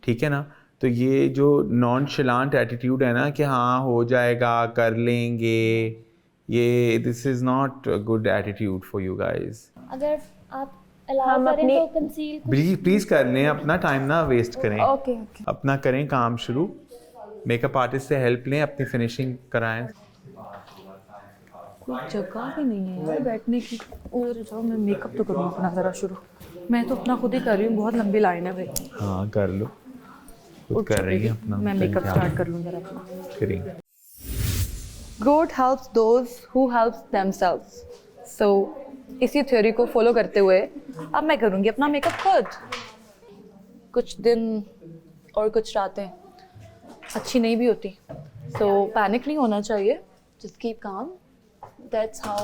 Speaker 2: ठीक है ना? तो ये जो नॉनशलांट एटीट्यूड है ना कि हाँ हो जाएगा, कर लेंगे, ये this is not a good attitude for you guys.
Speaker 4: अगर आप अलाउ करें तो कंसील
Speaker 2: प्लीज़ कर लें, अपना टाइम ना वेस्ट करें।
Speaker 11: ओके
Speaker 2: अपना करें काम शुरू, मेकअप आर्टिस्ट से हेल्प लें, अपनी फिनिशिंग कराएं।
Speaker 8: कोई जगह भी नहीं है यार बैठने की। उधर जाओ, मैं मेकअप तो करूँ अपना ज़रा शुरू। मैं तो अपना खुद ही कर रही हूँ, बहुत लंबी लाइन है भाई।
Speaker 2: हाँ कर लो, खुद कर रही है अपना।
Speaker 8: मैं मेकअप स्टार्ट कर लूँ ज़रा अपना।
Speaker 2: करेंगे।
Speaker 8: God helps those who helps themselves. So इसी थ्योरी को फॉलो करते हुए अब मैं करूँगी अपना मेकअप खुद। कुछ दिन और कुछ रातें अच्छी नहीं भी होती, so पैनिक नहीं होना चाहिए। Just keep calm. That's how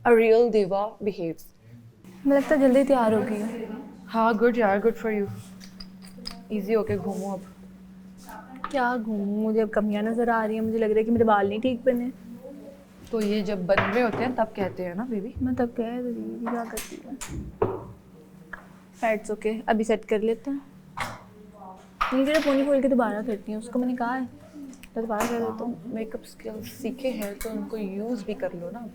Speaker 8: a real diva behaves.
Speaker 11: मुझे लगता है जल्दी तैयार हो गई है।
Speaker 8: हाँ गुड यार, गुड फॉर यू। इजी होके घूमो अब।
Speaker 11: क्या घूमूं, मुझे अब कमियां नज़र आ रही हैं। मुझे लग रहा है कि मेरे बाल नहीं ठीक बने।
Speaker 8: तो ये जब बन रहे होते हैं तब कहते हैं ना बेबी।
Speaker 11: मैं तब कह रही थी, क्या करती है। फैट्स ओके, अभी सेट कर लेते हैं। नहीं जरा पोनी खोल के दोबारा करती हूँ, उसको मैंने कहा है तो दोबारा कर देता हूँ।
Speaker 8: मेकअप स्किल्स सीखे हैं तो उनको यूज़ भी कर लो ना।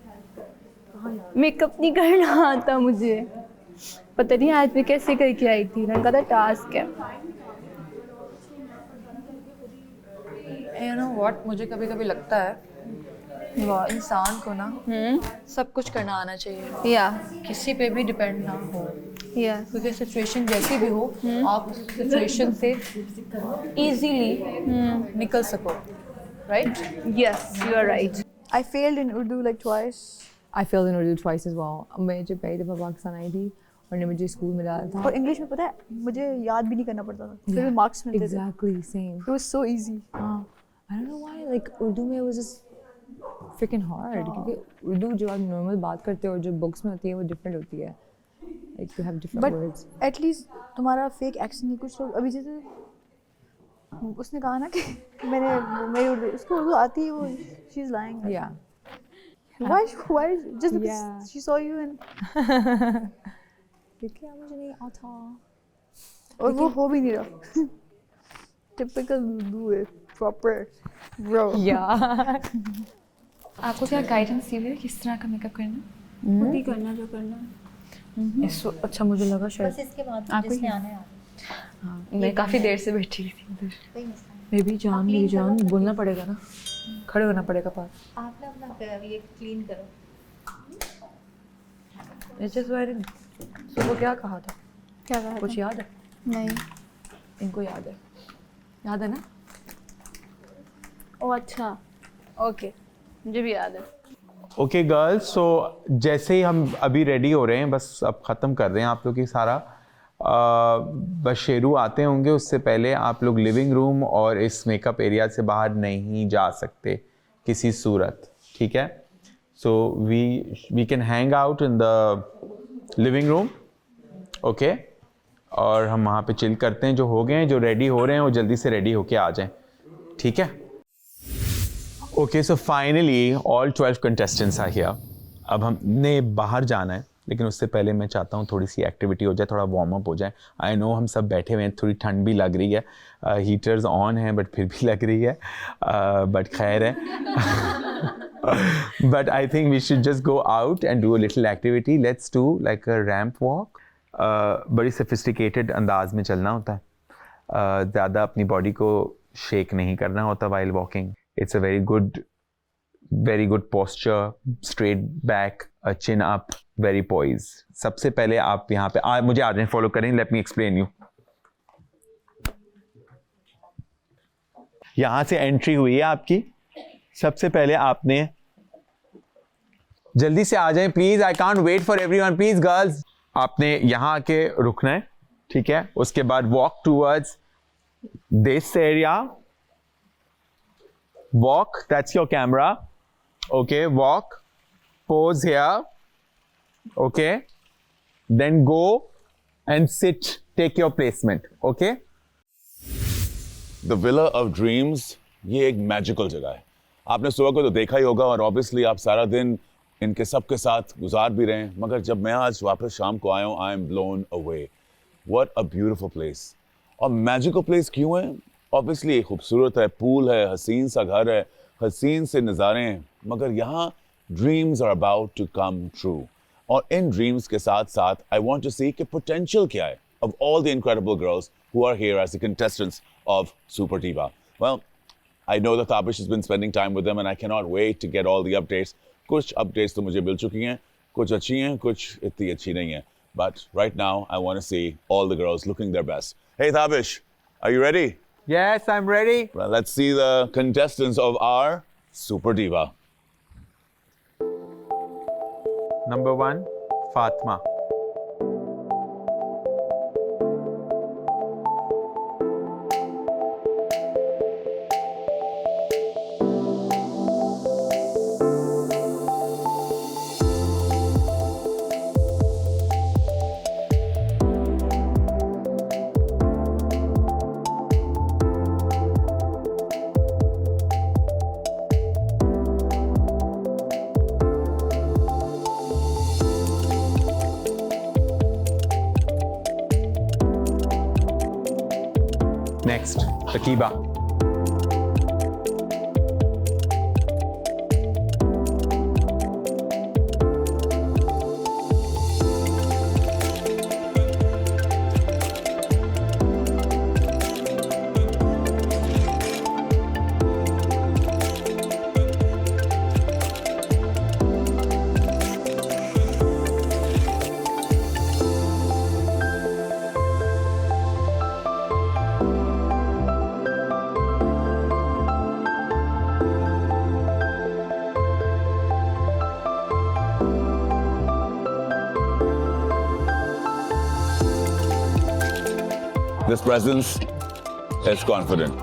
Speaker 11: मेकअप नहीं करना आता मुझे, पता नहीं आज मैं कैसे करके आई थी। मैंने कहा था टास्क है।
Speaker 8: You know what, मुझे कभी कभी लगता है इंसान को ना सब कुछ करना आना चाहिए,
Speaker 11: या
Speaker 8: किसी पे भी डिपेंड ना हो।
Speaker 11: या
Speaker 8: क्योंकि सिचुएशन जैसी भी हो आप उस सिचुएशन से इजीली निकल सको, right?
Speaker 11: Yes you are right. I failed in Urdu like twice.
Speaker 3: I failed in Urdu twice as well. मैं जब पहली दफ़ा पाकिस्तान आई थी और ने मुझे स्कूल में डाला था।
Speaker 11: और इंग्लिश में पता है मुझे याद भी नहीं करना पड़ता था, फिर भी मार्क्स मिलते थे।
Speaker 3: Exactly same.
Speaker 11: It was so easy.
Speaker 3: I don't know why like Urdu में was just freaking hard क्योंकि उर्दू जो आप नॉर्मल बात करते हो और जो बुक्स में होती है वो डिफरेंट होती है। Like you have different words.
Speaker 11: But at least तुम्हारा फेक एक्सेंट नहीं। कुछ लोग अभी जैसे उसने कहा ना कि मेरी उर्दू उसको उर्दू आती है, वो she is lying.
Speaker 3: Yeah.
Speaker 11: Why just because she saw you and
Speaker 3: क्योंकि मुझे नहीं आता
Speaker 11: और वो हो भी नहीं रहा। टिपिकल उर्दू है।
Speaker 7: proper bro.
Speaker 3: Yeah.
Speaker 12: आपको क्या गाइडेंस दी हुई है किस तरह का मेकअप करना?
Speaker 6: खुद ही करना जो करना।
Speaker 7: इसको अच्छा मुझे लगा शायद
Speaker 4: बस इसके बाद
Speaker 7: आपको
Speaker 4: जिसने
Speaker 7: ही-
Speaker 4: आना है
Speaker 7: हाँ, मैं काफ़ी देर से बैठी हुई थी उधर। मे भी मेरी जान बोलना पड़ेगा ना, खड़े होना पड़ेगा पास।
Speaker 4: आप ना अपना ये क्लीन करो।
Speaker 7: सुबह क्या कहा था?
Speaker 11: क्या कहा
Speaker 7: कुछ याद है?
Speaker 11: नहीं।
Speaker 7: इनको याद है ना?
Speaker 12: ओ अच्छा, ओके, मुझे भी याद है।
Speaker 2: ओके गर्ल्स, सो जैसे ही हम अभी रेडी हो रहे हैं, बस अब ख़त्म कर रहे हैं आप लोग की सारा, बस शेरू आते होंगे, उससे पहले आप लोग लिविंग रूम और इस मेकअप एरिया से बाहर नहीं जा सकते किसी सूरत, ठीक है? So we can hang out in the living room, okay? और हम वहाँ पे चिल करते हैं। जो हो गए हैं, जो रेडी हो रहे हैं, वो जल्दी से रेडी होके आ जाएं, ठीक है? Okay, so finally all 12 contestants are here. अब हमने बाहर जाना है, लेकिन उससे पहले मैं चाहता हूँ थोड़ी सी एक्टिविटी हो जाए, थोड़ा वार्म अप हो जाए। आई नो हम सब बैठे हुए हैं, थोड़ी ठंड भी लग रही है, हीटर्स ऑन हैं बट फिर भी लग रही है, बट खैर है। But I think we should just go out and do a little activity. Let's do like a ramp walk. बड़ी सोफिस्टिकेटेड अंदाज में चलना होता है, ज़्यादा अपनी बॉडी को शेक नहीं करना होता while walking. It's a very good posture, straight back, a chin up, very poised. सबसे पहले आप यहाँ पे मुझे आ जाएं, फॉलो करें, let me explain you. यहाँ से एंट्री हुई है आपकी। सबसे पहले आपने जल्दी से आ जाएं please, I can't wait for everyone, please girls. आपने यहाँ आके रुकना है, ठीक है? उसके बाद walk towards this area, walk, that's your camera, okay? Walk, pose here, okay? Then go and sit, take your placement, okay?
Speaker 1: The Villa of Dreams, ये एक मैजिकल जगह है। आपने सुबह को तो देखा ही होगा, और ऑब्वियसली आप सारा दिन इनके सबके साथ गुजार भी रहे हैं, मगर जब मैं आज वापस शाम को आया हूँ, I am blown away. What a beautiful place. और मैजिकल प्लेस क्यों है? ऑब्वियसली खूबसूरत है, पूल है, हसीन सा घर है, हसीन से नज़ारे हैं, मगर यहाँ dreams are about to come true. और इन ड्रीम्स के साथ साथ आई वांट टू सी कि पोटेंशियल क्या है of all the incredible girls who are here as the contestants of Super Diva. Well, I know that Tabish has been spending time with them and I cannot wait to get all the updates. कुछ updates तो मुझे मिल चुकी हैं, कुछ अच्छी हैं, कुछ इतनी अच्छी नहीं हैं. But right now, I want to see all the girls looking their best. Hey Tabish, are you ready?
Speaker 2: Yes, I'm ready.
Speaker 1: Well, let's see the contestants of our Super Diva.
Speaker 2: Number 1, Fatma. Next, Takiba.
Speaker 1: This presence is confident.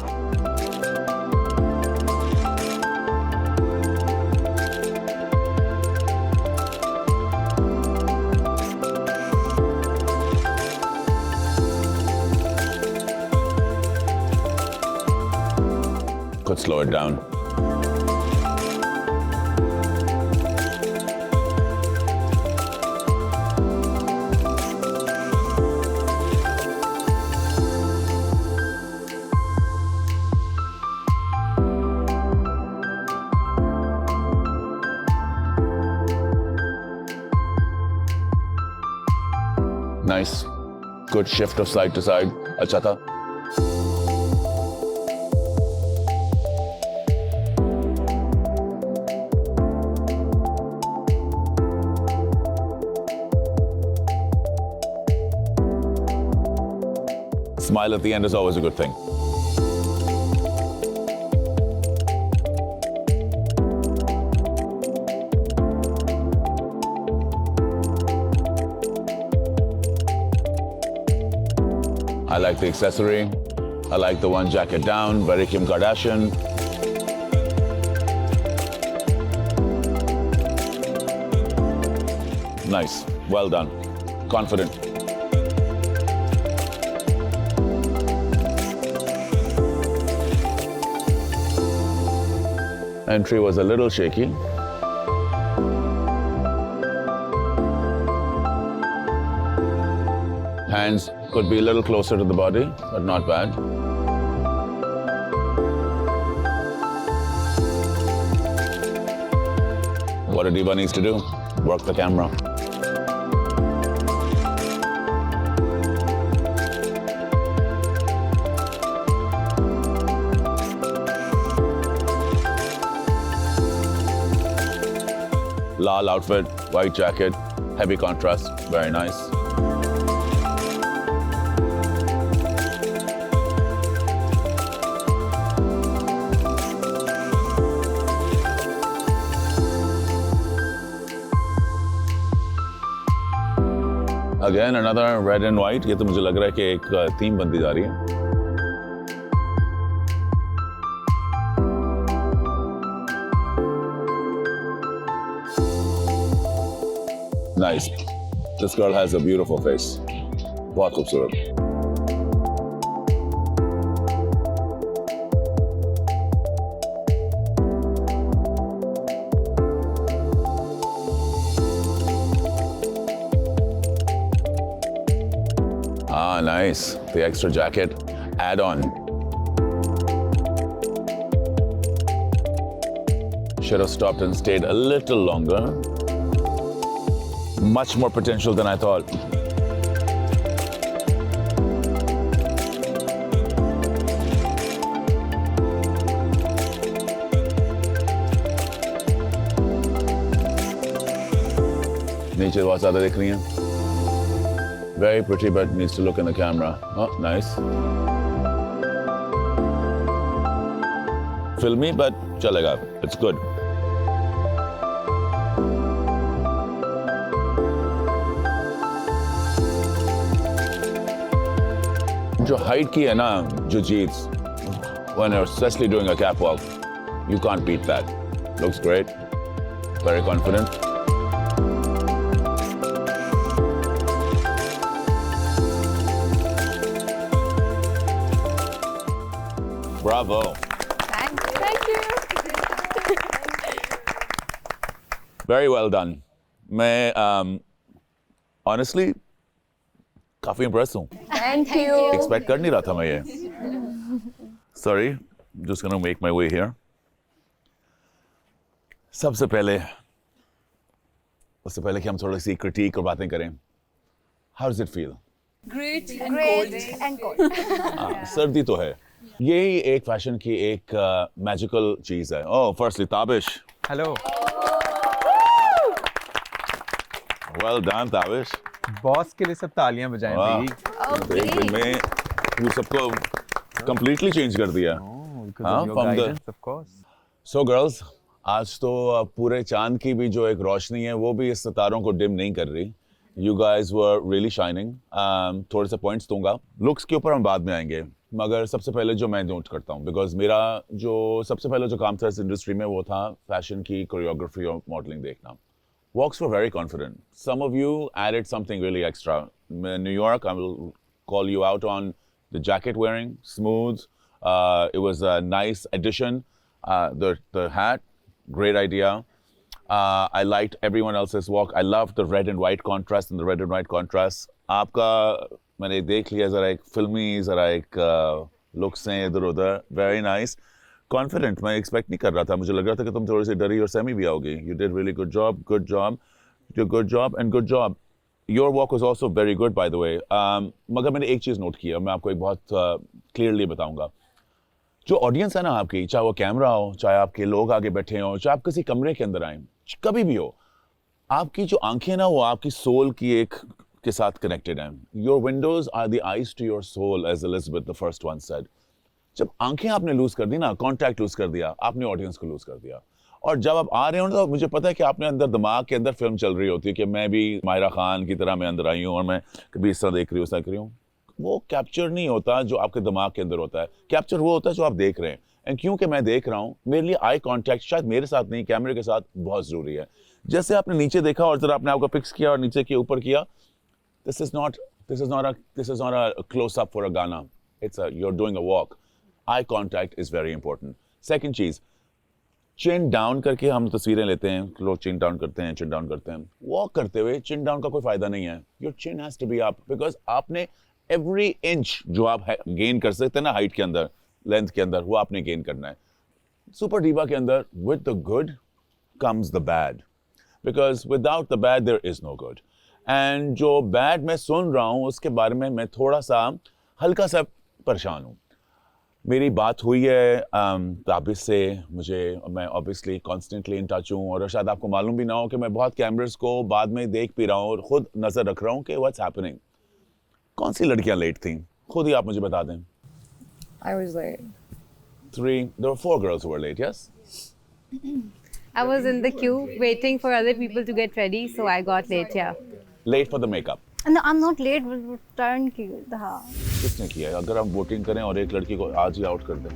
Speaker 1: Could slow it down. nice. Good shift of side to side. अच्छा था. Smile at the end is always a good thing. I like the accessory. I like the one jacket down, very Kim Kardashian. Nice, well done, confident. Entry was a little shaky. Hands could be a little closer to the body, but not bad. What a diva needs to do, work the camera. Lal outfit, white jacket, heavy contrast, very nice. Again, another red and white. ये तो मुझे लग रहा है कि एक theme बनती जा रही है. Nice. This girl has a beautiful face. बहुत खूबसूरत. Ah, nice. The extra jacket add-on. Should have stopped and stayed a little longer. Much more potential than I thought. नीचे बहुत ज़्यादा दिख रही हैं. Very pretty, but needs to look in the camera. Oh, nice. Filmy, but chalega. It's good. जो height की है ना, जो jeans, when you're especially doing a catwalk, you can't beat that. Looks great. Very confident. Bravo.
Speaker 3: Thank you.
Speaker 1: Very well done. मैं honestly काफी impressed हूँ.
Speaker 3: Thank you.
Speaker 1: Expect कर नहीं रहा था मैं ये. Sorry, just gonna make my way here. सबसे पहले कि हम थोड़ी सी critique और बातें करें. How does it feel?
Speaker 9: Great and cold.
Speaker 1: सर्दी तो है. यही एक फैशन की एक मैजिकल चीज है. Oh, firstly, Tabish.
Speaker 2: Hello.
Speaker 1: Well done, Tabish.
Speaker 2: Boss के लिए सब तालियां बजाएं भाई.
Speaker 1: एक दिन में तू सबको completely change कर दिया.
Speaker 2: Because of your guidance, of course.
Speaker 1: So girls, आज तो पूरे चांद की भी जो एक रोशनी है वो भी इस सितारों को डिम नहीं कर रही. You guys were really shining. थोड़े से पॉइंट्स दूंगा. लुक्स के ऊपर हम बाद में आएंगे. मगर सबसे पहले जो मैं नोट करता हूँ, बिकॉज मेरा जो सबसे पहले जो काम था इस इंडस्ट्री में वो था फैशन की कोरियोग्राफी और मॉडलिंग देखना. Walks were very confident. Some of you added something really extra. In New York, I will call you out on the jacket wearing, smooth. It was a nice addition. The hat, great idea. I liked everyone else's walk. I loved the red and white contrast and the red and white contrast. आपका मैंने देख लिया जरा एक फिल्मी जरा एक looks हैं इधर उधर. Very nice. कॉन्फिडेंट मैं एक्सपेक्ट नहीं कर रहा था. मुझे लग रहा था कि तुम थोड़ी सी डरी और सहमी भी आओगी. You did really good job and good job. Your walk was also very good by the way, मगर मैंने एक चीज़ नोट किया, मैं आपको एक बहुत क्लियरली बताऊंगा। जो ऑडियंस है ना आपकी, चाहे वो कैमरा हो, चाहे आपके लोग आगे बैठे हों, चाहे आप किसी कमरे के अंदर आए, कभी भी हो, आपकी जो आंखें ना वो आपकी सोल की एक के साथ कनेक्टेड हैं। Your windows are the eyes to your soul, as Elizabeth the first one said. जब आंखें आपने लूज कर दी ना, कॉन्टैक्ट लूज कर दिया, आपने ऑडियंस को लूज कर दिया। और जब आप आ रहे हो ना, तो मुझे पता है कि आपने अंदर दिमाग के अंदर फिल्म चल रही होती है कि मैं भी मायरा खान की तरह मैं अंदर आई हूँ और मैं कभी इस तरह देख रही हूँ, उस तरह देख रही हूँ। वो कैप्चर नहीं होता जो आपके दिमाग के अंदर होता है, कैप्चर वो होता है जो आप देख रहे हैं। एंड क्योंकि मैं देख रहा हूँ, मेरे लिए आई कॉन्टैक्ट शायद मेरे साथ नहीं, कैमरे के साथ बहुत ज़रूरी है। जैसे आपने नीचे देखा और जरा आपने आपको फिक्स किया और नीचे के ऊपर किया, this is not a close up for a गाना, it's you are doing a walk. Eye contact is very important. Second चीज़, चिन डाउन करके हम तस्वीरें लेते हैं, लोग चिन डाउन करते हैं, चिन डाउन करते हैं। वॉक करते हुए चिन डाउन का कोई फायदा नहीं है। Your chin has to be up, because आपने एवरी इंच जो आप गेन कर सकते हैं ना हाइट के अंदर, लेंथ के अंदर, वो आपने गेन करना है। सुपर डीवा के अंदर with the good comes the bad, because without the bad there is no good. And जो बैड मैं सुन रहा हूँ उसके बारे में मैं थोड़ा सा हल्का सा परेशान हूँ। मेरी बात हुई है ताबिश से, मैं ऑब्वियसली कॉन्स्टेंटली इन टच हूँ, और शायद आपको मालूम भी ना हो कि मैं बहुत कैमरास को बाद में देख भी रहा हूँ और ख़ुद नज़र रख रहा हूँ कि व्हाट्स हैपनिंग। कौन सी लड़कियाँ लेट थी, खुद ही आप मुझे बता दें।
Speaker 3: I was late.
Speaker 1: There were 4 girls who were late, yes?
Speaker 13: I was in the queue waiting for other people to get ready, so I got late, yeah.
Speaker 1: Late for the makeup.
Speaker 13: No, I'm not late, turn की था।
Speaker 1: किसने किया है? अगर हम voting करें और एक लड़की को आज ही आउट कर दें,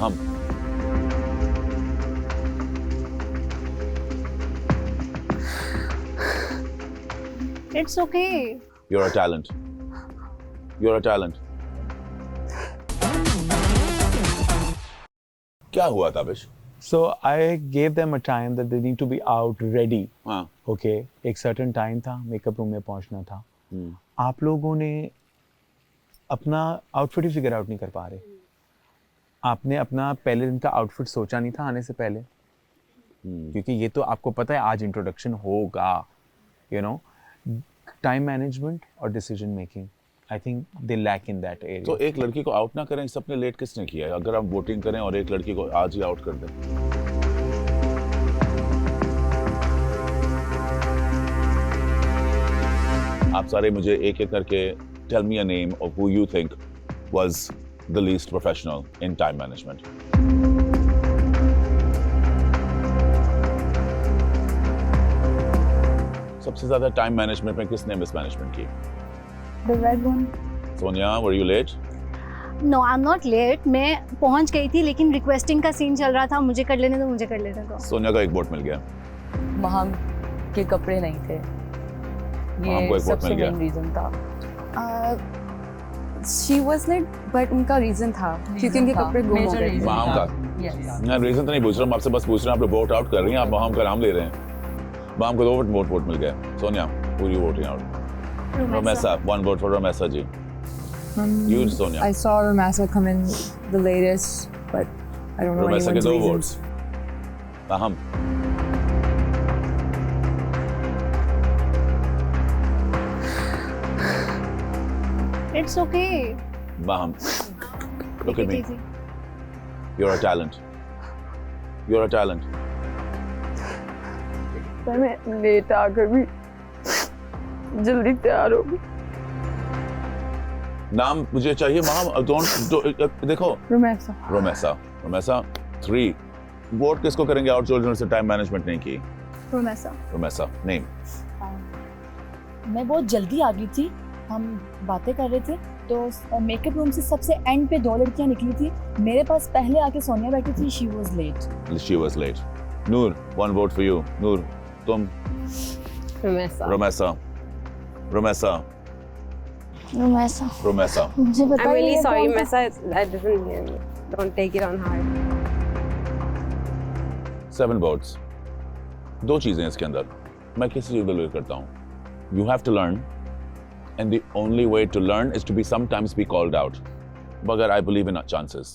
Speaker 1: हम
Speaker 13: It's okay.
Speaker 1: You're a talent. You're a talent. क्या हुआ Tabish?
Speaker 2: So I gave them a time that they need to be out ready.
Speaker 1: हाँ.
Speaker 2: Okay, एक certain time था, मेकअप रूम में पहुंचना था. आप लोगों ने अपना आउटफिट ही फिगर आउट नहीं कर पा रहे. आपने अपना पहले दिन का आउटफिट सोचा नहीं था आने से पहले, क्योंकि ये तो आपको पता है आज इंट्रोडक्शन होगा. You know, टाइम मैनेजमेंट और decision making, I think they lack in that area.
Speaker 1: तो एक लड़की को आउट ना करें, सबने लेट किसने किया है? अगर हम वोटिंग करें और एक लड़की को आज ही आउट कर दें, आप सारे मुझे एक एक करके tell me a name of who you think was the least professional in time management. सबसे ज्यादा टाइम मैनेजमेंट में किसने मिसमैनेजमेंट की?
Speaker 13: The red one.
Speaker 1: Sonia, were you late?
Speaker 13: No, I'm not late. मैं पहुंच गई थी, लेकिन रिक्वेस्टिंग का सीन चल रहा था, मुझे कर लेने दो.
Speaker 1: सोनिया का एक वोट मिल गया.
Speaker 8: महम के कपड़े नहीं थे, ये सबसे मेन रीजन था.
Speaker 3: She was late, but उनका रीजन था क्योंकि उनके कपड़े गुम हो गए.
Speaker 1: महम का? मैं रीजन तो नहीं पूछ रहा हूँ, आपसे बस पूछ रहा हूँ. आप लोग वोट आउट कर रही हैं, आप महम का नाम ले रहे हैं. महम को 2 वोट मिल गया. Sonia, who are you voting out? Romessa, 1 vote for Romessa ji. You, Sonia.
Speaker 3: I saw Romessa come in the latest, but I don't know
Speaker 1: Romessa
Speaker 3: anyone's
Speaker 1: के 2
Speaker 3: reasons.
Speaker 1: votes. Aham.
Speaker 13: It's okay.
Speaker 1: Baham. Look at me. You're a talent. You're a talent.
Speaker 8: मैं late आकर भी जल्दी तैयार हो गई.
Speaker 1: नाम मुझे चाहिए. महम, देखो. रोमेसा 3 वोट किसको करेंगे आउट जो उन्होंने टाइम मैनेजमेंट नहीं की? रोमेसा नेम.
Speaker 14: मैं बहुत जल्दी आ गई थी, हम बातें कर रहे थे तो मेकअप रूम से सबसे एंड पे 2 लड़कियां निकली थी. मेरे पास पहले आके सोनिया बैठी थी. She was late.
Speaker 1: Noor, 1 vote for you. Noor, तुम? रोमेसा.
Speaker 13: मुझे पता
Speaker 15: I'm really sorry, Messa. I didn't hear you. Don't take it on heart.
Speaker 1: 7 votes. 2 चीजें इसके अंदर. मैं किसी चीज को बिलीव करता हूँ. You have to learn, and the only way to learn is to be sometimes be called out. But I believe in our chances.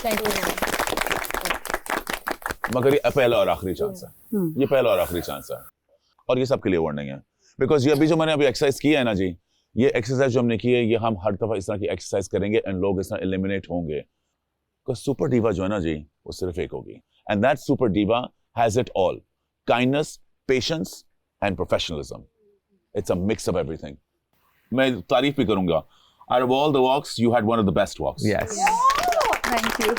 Speaker 14: Thank you.
Speaker 1: मगर ये पहला और आखिरी चांस है, ये पहला और आखिरी चांस है, और ये सबके लिए वार्निंग है, बिकॉज ये अभी जो मैंने अभी एक्सरसाइज की है ना जी, ये एक्सरसाइज जो हमने की है, ये हम हर दफा इस तरह की एक्सरसाइज करेंगे एंड लोग इस तरह एलिमिनेट होंगे। सुपर डीवा जो है ना जी, वो सिर्फ एक होगी, and that super diva has it all, kindness, patience and professionalism. It's a mix of everything. मैं तारीफ भी करूंगा, out of all the walks you had one of the best walks.
Speaker 2: Yes.
Speaker 7: Thank you.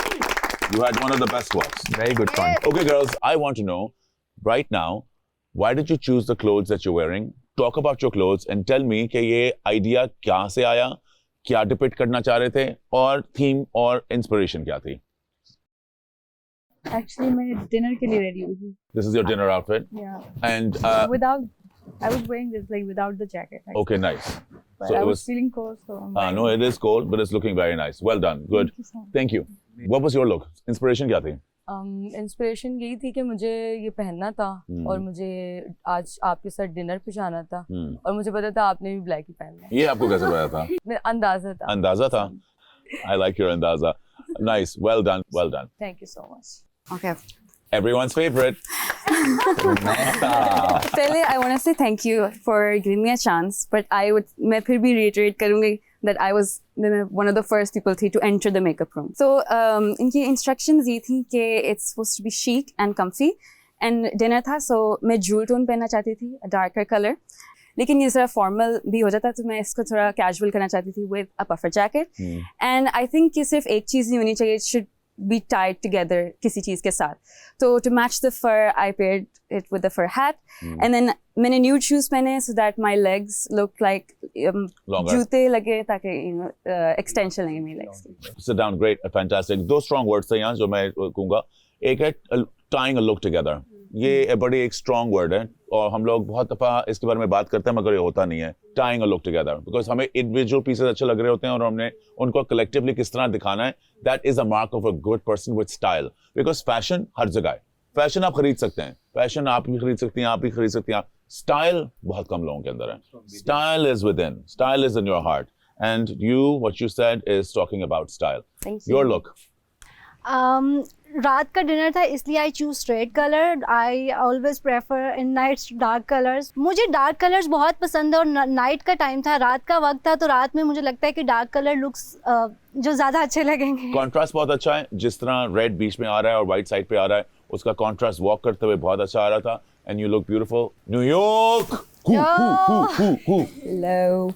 Speaker 1: You had one of the best walks.
Speaker 2: Very good fun.
Speaker 1: Okay girls, I want to know right now, why did you choose the clothes that you're wearing? Talk about your clothes and tell me कि ये idea कहाँ से आया, क्या depict करना चाह रहे थे, और थीम और इंस्पिरेशन क्या थी?
Speaker 7: Actually, मैं dinner के लिए ready हुई थी.
Speaker 1: This is your dinner outfit?
Speaker 7: Yeah.
Speaker 1: And
Speaker 7: I was wearing this like without the jacket. Actually.
Speaker 1: okay, nice.
Speaker 7: But
Speaker 1: So
Speaker 7: I
Speaker 1: it
Speaker 7: was
Speaker 1: was.
Speaker 7: feeling cold, so.
Speaker 1: No, it is cold, but it's looking very nice. Well done. Good. Thank you. What was your look? Inspiration क्या थी?
Speaker 8: Inspiration यही थी कि मुझे ये पहनना था और मुझे आज आपके साथ डिनर पे जाना था और मुझे पता था आपने भी ब्लैक ही पहनना है।
Speaker 1: ये आपको कैसे पता था?
Speaker 8: अंदाजा था।
Speaker 1: अंदाजा था? I like your अंदाजा. Nice. Well done. Well done.
Speaker 8: Thank you so much.
Speaker 16: Okay.
Speaker 1: Everyone's favorite.
Speaker 16: पहले I want to say thank you for giving me a chance, but मैं फिर भी reiterate करूँगी that I was one of the first people to enter the makeup room. So इनकी instructions ये थी कि it's supposed to be chic and comfy, and dinner था, so मैं jewel tone पहनना चाहती थी, a darker color. लेकिन ये ज़रा फॉर्मल भी हो जाता, तो मैं इसको थोड़ा कैजुअल करना चाहती थी with a puffer jacket. And I think कि सिर्फ एक चीज़ नहीं होनी चाहिए, it should be tied together किसी चीज़ के साथ. So to match the fur, I paired it with the fur hat. And then मैंने nude shoes पहने so that my legs look like जूते लगे, ताकि extension लगे मेरे legs के.
Speaker 1: Sit down. Great. Fantastic. दो strong words थे यहाँ जो मैं कहूँगा. एक है tying a look together. ये बड़ी एक strong word है और हम लोग बहुत दफ़ा इसके बारे में बात करते हैं, मगर ये होता नहीं है. Tying a look together, because हमें individual pieces अच्छे लग रहे होते हैं और हमने उनको collectively किस तरह दिखाना है. That is a mark of a good person with style. Because fashion हर जगह है. Fashion आप खरीद सकते हैं. Fashion आप भी खरीद सकती हैं, आप भी खरीद सकती हैं. Style बहुत कम लोगों के अंदर है. Style is within. Style is in your heart. And you, what you said, is talking about style.
Speaker 13: Thank you.
Speaker 1: Your look.
Speaker 13: रात का डिनर था, इसलिए I choose straight colour. I always prefer in nights dark colours. मुझे dark colours बहुत पसंद है और night का टाइम था, रात का वक्त था, तो रात में मुझे लगता है कि डार्क कलर लुक्स जो ज़्यादा अच्छे लगेंगे.
Speaker 1: कॉन्ट्रास्ट बहुत अच्छा है, जिस तरह रेड बीच में आ रहा है और वाइट साइड पे आ रहा है, उसका कॉन्ट्रास्ट वॉक करते हुए बहुत अच्छा आ रहा था. And you look beautiful. New York.
Speaker 3: Hello.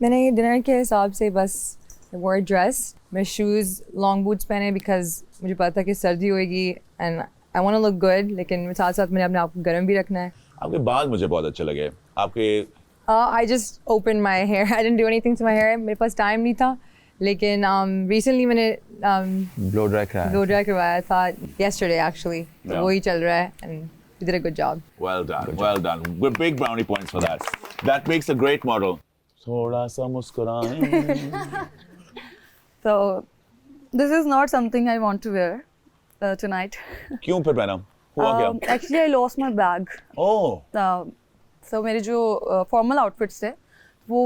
Speaker 3: मैंने डिनर के हिसाब से बस वॉर ड्रेस, मैं शूज़ लॉन्ग बूट्स पहने बिकॉज मुझे पता था कि सर्दी होएगी and I want to look good, लेकिन साथ साथ मैंने अपने आप को गर्म भी रखना है.
Speaker 1: आपके बाल मुझे बहुत अच्छे लगे. आपके
Speaker 3: I just opened my hair. I didn't do anything to my hair. मेरे पास टाइम नहीं था, लेकिन recently मैंने
Speaker 2: blow dry
Speaker 3: करवाया था yesterday actually. तो वही चल रहा है and you did a good job.
Speaker 1: Well done. Well done. We're big brownie points for that. That makes a great model. थोड़ा सा मुस्कुराएं.
Speaker 7: So this is not something I want to wear tonight.
Speaker 1: क्यों फिर पहना? हुआ क्या?
Speaker 7: Actually, I lost my bag.
Speaker 1: Oh.
Speaker 7: So मेरे जो formal outfits थे, वो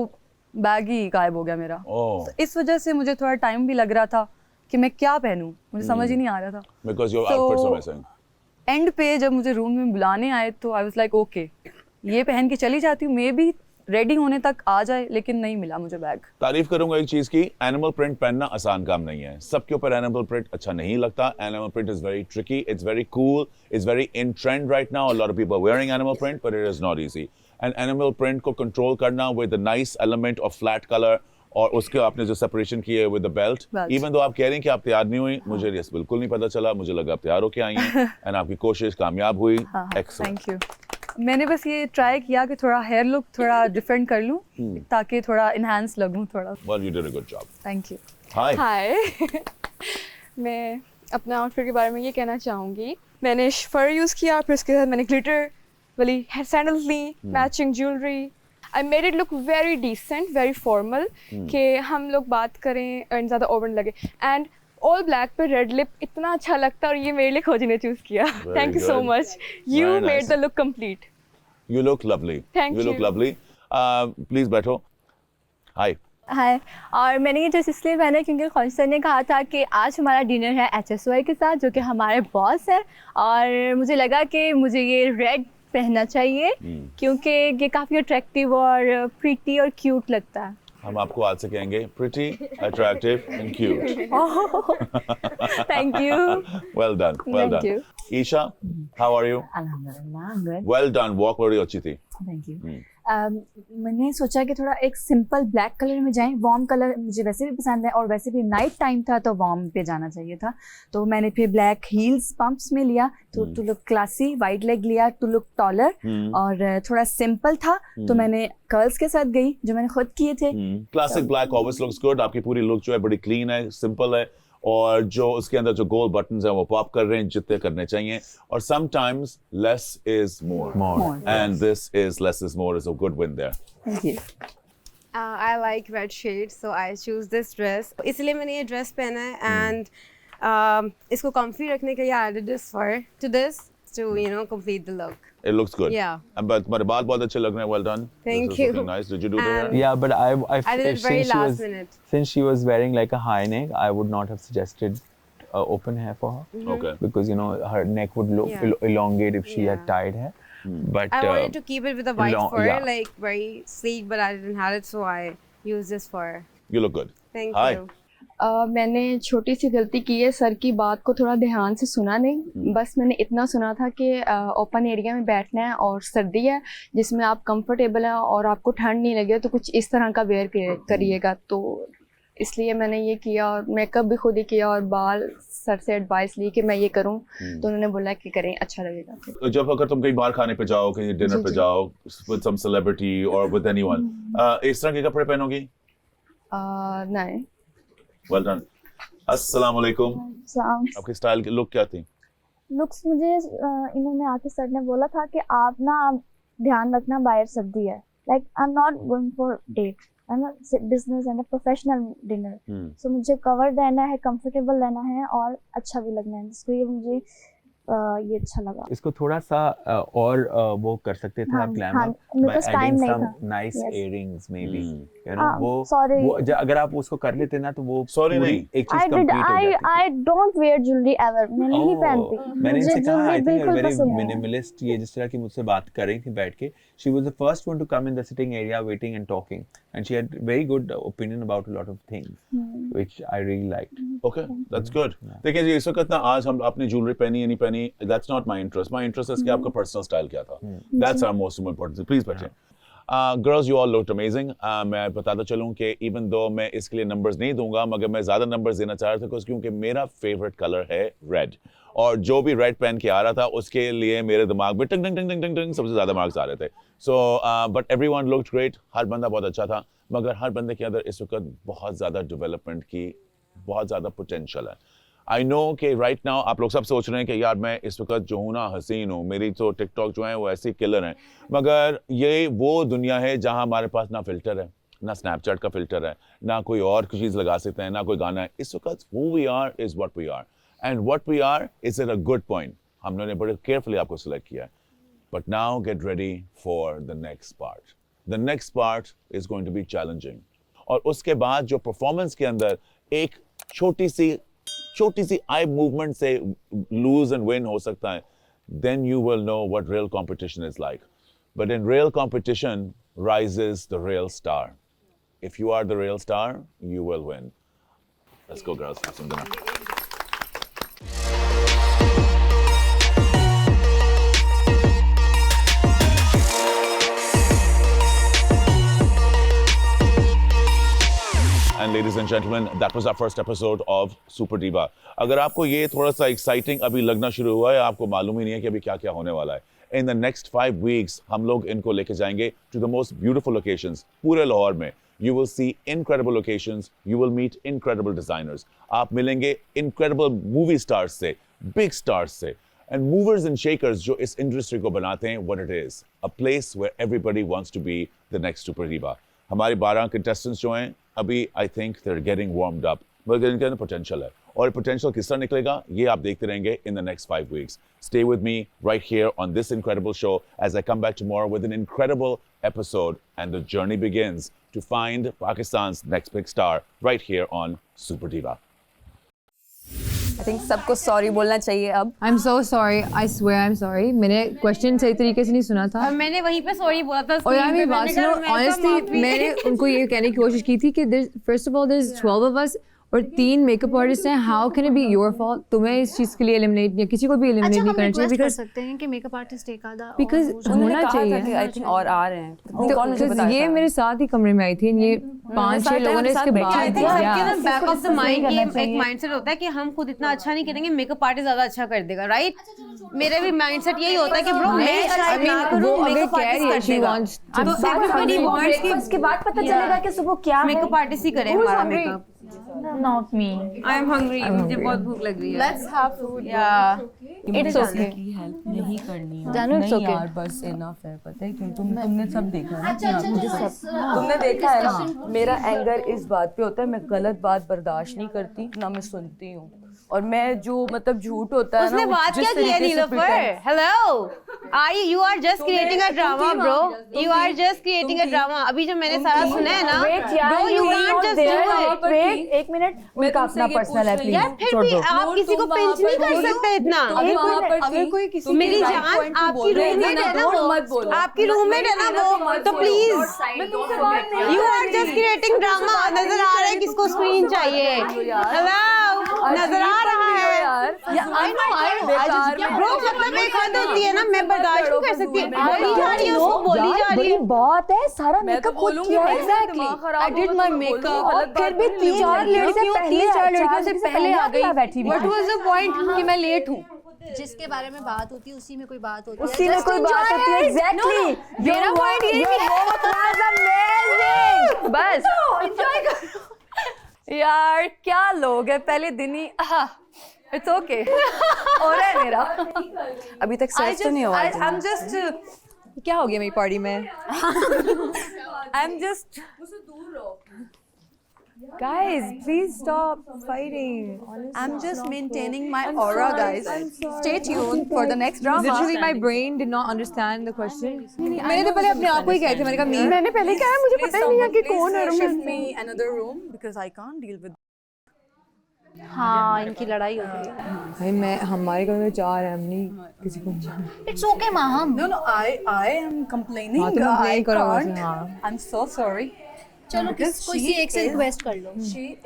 Speaker 7: बैग ही गायब हो गया मेरा.
Speaker 1: Oh.
Speaker 7: So, इस वजह से मुझे थोड़ा टाइम भी लग रहा था कि मैं क्या पहनूं, मुझे समझ ही नहीं आ रहा था.
Speaker 1: Because your outfits are missing.
Speaker 7: And पे जब मुझे रूम में बुलाने आए तो आई वाज लाइक ओके, ये पहन के चली जाती हूँ, मे बी रेडी होने तक आ जाए, लेकिन नहीं मिला मुझे बैग.
Speaker 1: तारीफ करूंगा एक चीज की, एनिमल प्रिंट पहनना आसान काम नहीं है. सबके ऊपर एनिमल प्रिंट अच्छा नहीं लगता. Animal print is very tricky, it's very cool, it's very in trend right now. A lot of people are wearing animal print, but it is not easy. And animal print को control करना with the nice element of flat colour और उसके आपने जो separation की है with the belt, even though आप कह रहे हैं कि आप तैयार नहीं हुई, मुझे ये बिल्कुल नहीं पता चला. मुझे लगा आप तैयार होके आई हैं एंड आपकी कोशिश कामयाब हुई. एक्सीलेंट.
Speaker 7: Thank you. मैंने बस ये ट्राई किया कि थोड़ा हेयर लुक थोड़ा डिफरेंट कर लूं ताकि थोड़ा इनहांस लगूं थोड़ा.
Speaker 1: Well, you did a good job.
Speaker 7: Thank you.
Speaker 5: Hi. मैं अपने आउटफिट के बारे में ये कहना चाहूँगी, मैंने फर यूज़ किया, फिर उसके साथ मैंने ग्लिटर वाली सैंडल्स ली, matching jewellery. I made it look very decent, very formal, कि हम लोग बात करें और ज़्यादा ओवर लगे. And all black पे red lip इतना अच्छा लगता है और ये मेरे लिए खोजी ने चूज़ किया. Thank you so much. You made the look complete.
Speaker 1: You look lovely.
Speaker 5: Thank you.
Speaker 1: You look lovely. Please बैठो. Hi.
Speaker 17: हाय, और मैंने ये ड्रेस इसलिए पहना है क्योंकि ख्वाजा सर ने कहा था कि आज हमारा डिनर है HSY के साथ, जो कि हमारे बॉस है, और मुझे लगा कि मुझे ये रेड पहनना चाहिए क्योंकि ये काफ़ी अट्रैक्टिव और प्रीटी और क्यूट लगता है।
Speaker 1: हम आपको आज से कहेंगे pretty, attractive and cute.
Speaker 17: Thank you.
Speaker 1: Well done, well done. Isha, how are you?
Speaker 14: अल्हम्दुलिल्लाह, गुड।
Speaker 1: वेल डन, वॉक बड़ी अच्छी थी।
Speaker 14: Thank you. मैंने सोचा कि थोड़ा एक सिंपल ब्लैक कलर में जाएं। वार्म कलर मुझे वैसे भी पसंद है और वैसे भी नाइट टाइम था तो वार्म पे जाना चाहिए था, तो मैंने फिर ब्लैक हील्स पंप्स में लिया to look classy, wide leg लिया टू लुक टॉलर, और थोड़ा सिंपल था तो मैंने कर्ल्स के साथ गई जो मैंने खुद किए थे।
Speaker 1: Classic black always looks good. आपकी पूरी लुक जो है बड़ी क्लीन है, सिंपल है, और जो उसके अंदर जो गोल बटन्स हैं वो पॉप कर रहे हैं जितने करने चाहिए, और sometimes less is more and this is less is more is a good win there.
Speaker 6: Thank you. I like red shades, so I choose this dress. इसलिए मैंने ये ड्रेस पहना है, and इसको comfy रखने के लिए I added this to this to complete the look.
Speaker 1: It looks good.
Speaker 6: Yeah.
Speaker 1: But तुम्हारे बाल बहुत अच्छे लग रहे हैं. Well done.
Speaker 6: Thank
Speaker 1: you.
Speaker 6: looking
Speaker 1: Nice. Did you do that?
Speaker 2: Yeah, but I
Speaker 6: did it very last minute.
Speaker 2: Since she was wearing like a high neck, I would not have suggested open hair for her.
Speaker 1: Okay.
Speaker 2: Because her neck would look elongate if she had tied hair. But
Speaker 6: I wanted to keep it with a white fur, like very sleek, but I didn't have it, so I used this fur.
Speaker 1: You look good.
Speaker 6: Thank you.
Speaker 11: मैंने छोटी सी गलती की है, sir की बात को थोड़ा ध्यान से सुना नहीं। बस मैंने इतना सुना था कि ओपन एरिया में बैठना है और सर्दी है जिसमें आप कंफर्टेबल हैं और आपको ठंड नहीं लगे तो कुछ इस तरह का वेयर करिएगा, तो इसलिए मैंने ये किया और मेकअप भी खुद ही किया और बाल सर से एडवाइस ली कि मैं ये करूं, तो उन्होंने बोला कि करें, अच्छा लगेगा।
Speaker 1: जब अगर तुम कहीं बाहर खाने पे जाओ, कहीं डिनर पे जाओ विद सम सेलिब्रिटी और विद एनीवन, इस तरह के कपड़े पहनोगी?
Speaker 11: नहीं।
Speaker 1: Well done. अस्सलाम वालेकुम। आपकी स्टाइल की लुक क्या थी?
Speaker 18: लुक्स मुझे इन्होंने आके सर ने बोला था कि आप ना ध्यान रखना बाहर सर्दी है, like I am not going for date, I am business and professional dinner, so मुझे कवर्ड रहना है, कंफर्टेबल रहना है और अच्छा भी लगना है, इसलिए मुझे ये अच्छा लगा।
Speaker 2: इसको थोड़ा सा और वो कर सकते थे आप glamour by adding some nice earrings maybe, you know, वो अगर आप उसको कर लेते ना तो वो
Speaker 1: सॉरी नहीं
Speaker 2: एक चीज कंप्लीट हो जाती।
Speaker 18: I don't wear jewellery ever, मैं नहीं पहनती।
Speaker 2: मैंने इनसे कहा आई थिंक वेरी मिनिमलिस्ट, ये जिस तरह की मुझसे बात कर रही थी बैठ के, she was the first one to come in the sitting area waiting and talking, and she had very good opinion about a lot of things which I really liked.
Speaker 1: Okay, that's good. देखिए जी, इस वक्त ना आज हम अपनी jewellery पहनी या नहीं पहनी, that's not my interest. My interest है कि आपका पर्सनल स्टाइल क्या था, that's our most important. Please बैठिए। Girls you all looked amazing. मैं बताता चलूं कि इवन दो मैं इसके लिए नंबर्स नहीं दूंगा, मगर मैं ज़्यादा नंबर्स देना चाह रहा था क्योंकि मेरा फेवरेट कलर है रेड, और जो भी रेड पहन के आ रहा था उसके लिए मेरे दिमाग में टंग टंग टंग टंग टंग सबसे ज़्यादा मार्क्स आ रहे थे। So but everyone looked great, हर बंदा बहुत अच्छा था, मगर हर बंदे के अंदर इस वक्त बहुत ज़्यादा डेवलपमेंट की बहुत ज़्यादा पोटेंशियल है। आई नो कि राइट नाउ आप लोग सब सोच रहे हैं कि यार मैं इस वक्त जो हूँ ना हसीन हूँ, मेरी तो टिकटॉक जो है वो ऐसी किलर हैं, मगर ये वो दुनिया है जहाँ हमारे पास ना फिल्टर है, ना स्नैपचैट का फिल्टर है, ना कोई और चीज़ लगा सकते हैं, ना कोई गाना है। इस वक्त who we are is what we are, and what we are is at a good point. हमने बड़े केयरफुली आपको सिलेक्ट किया है, but now get ready for the next part. The next part is going to be challenging, और उसके बाद जो performance के अंदर एक छोटी सी आई मूवमेंट से लूज एंड विन हो सकता है, then you will know what real competition is like. But in real competition rises the real star. If you are the real star, you will win. Let's go, girls. Have some dinner. And ladies and gentlemen, that was our first episode of Super Diva. अगर आपको ये थोड़ा सा exciting अभी लगना शुरू हुआ है, आपको मालूम ही नहीं है कि अभी क्या क्या होने वाला है, in the next 5 weeks हम लोग इनको लेके जाएंगे to the most beautiful locations पूरे लाहौर में। You will see incredible locations, you will meet incredible designers. आप मिलेंगे incredible movie stars से, big stars से, and movers and shakers जो इस industry को बनाते हैं what it is, a place where everybody wants to be the next Super Diva. हमारे 12 contestants जो हैं अभी I think they are getting warmed up, मगर इनके अंदर पोटेंशियल है, और पोटेंशियल किस तरह निकलेगा ये आप देखते रहेंगे in the next 5 weeks. Stay with me right here on this incredible show as I come back tomorrow with an incredible episode, and the journey begins to find Pakistan's next big star right here on Super Diva.
Speaker 8: I think सबको sorry बोलना चाहिए अब.
Speaker 3: I'm so sorry. I swear I'm sorry. मैंने question सही तरीके से नहीं सुना था.
Speaker 6: मैंने वहीं पे sorry बोला था.
Speaker 3: और यार मेरी बात सुनो. Honestly मैंने उनको ये कहने की कोशिश की थी कि first of all there's 12 of us और 3 मेकअप आर्टिस्ट हैं. How can it be your fault? तुम्हें इस चीज़ के लिए एलिमिनेट या किसी को भी एलिमिनेट नहीं करना चाहिए.
Speaker 13: कर सकते हैं कि मेकअप आर्टिस्ट एक आधा
Speaker 3: बिकॉज होना चाहिए.
Speaker 8: आई थिंक और आ रहे हैं.
Speaker 3: तो ये मेरे साथ ही कमरे में आई थी. ये 5-6 लोगों ने इसके बाद
Speaker 6: बैक ऑफ द माइंड एक माइंडसेट होता है कि हम खुद इतना अच्छा नहीं करेंगे, मेकअप आर्टिस्ट ज्यादा अच्छा कर देगा, राइट? मेरा भी माइंडसेट यही होता है कि ब्रो मैं मेकअप आर्टिस्ट कर देगा. तो एवरीबॉडी वांट्स कि उसके बाद पता चलेगा कि सुबह क्या मेकअप आर्टिस्ट ही करे हमारा makeup.
Speaker 8: Not me.
Speaker 6: I am hungry. मुझे बहुत भूख लग रही है.
Speaker 8: Let's have food. Yeah. It's okay. की हेल्प नहीं करनी है. नहीं यार बस enough है. पता है क्यों? तुमने सब देखा है. तुमने देखा है ना. मेरा एंगर इस बात पे होता है, मैं गलत बात बर्दाश्त नहीं करती, ना मैं सुनती हूँ. और मैं जो मतलब झूठ होता है ना.
Speaker 6: उसने बात क्या की है Nilofar? Hello. You are just creating a drama, bro. You are just creating a drama. अभी जो मैंने सारा सुना है ना. Bro, you can't just do it.
Speaker 8: Wait, एक मिनट. उनका अपना पर्सनल है, प्लीज.
Speaker 6: यार फिर भी आप किसी को पिंच नहीं कर सकते इतना.
Speaker 8: अगर कोई किसी
Speaker 6: मेरी जान आपकी रूममेट है ना वो. आपकी रूममेट है ना वो. तो please. You are just creating drama. नजर आ रहा है किसको स्क्रीन चाहिए. हेलो. नजर आ रहा है यार. ब्रो मतलब एक हद होती है ना. मैं बर्दाश्त नहीं कर सकती. बोली जा रही है उसको, बोली जा रही है.
Speaker 8: बात है सारा मेकअप खुद किया है. Exactly. I did my makeup. फिर भी 3-4 लड़कियों से पहले आ गई बैठी.
Speaker 6: व्हाट वाज द पॉइंट कि मैं लेट हूँ?
Speaker 13: जिसके बारे में बात होती है उसी में कोई बात होती है.
Speaker 8: उसी में कोई बात होती है. एग्जैक्टली. मेरा पॉइंट ये है. बस एंजॉय करो यार. क्या लोग है पहले दिन ही. It's okay. हो रहा है मेरा. अभी तक सेट तो नहीं हुआ. I am just. क्या हो गया मेरी पार्टी में? I am just. Guys, please stop fighting. Honestly, I'm just maintaining my aura, guys. Stay tuned for the next drama.
Speaker 3: Literally, my brain did not understand the question. मैंने तो पहले अपने आप को ही कहा था. मैंने कहा me.
Speaker 8: मैंने पहले कहा मुझे पता ही नहीं है कि कौन है. Shift me another room because I can't deal with.
Speaker 13: हाँ, इनकी लड़ाई हो गई है.
Speaker 3: भाई मैं हमारे घर में 4 हैं. हम नहीं किसी को.
Speaker 13: It's okay, माम.
Speaker 8: No, I am complaining.
Speaker 3: हाँ, तुम complain करो वैसे. हाँ.
Speaker 8: I'm so sorry.
Speaker 13: चलो कोई सी एक से रिक्वेस्ट कर लो.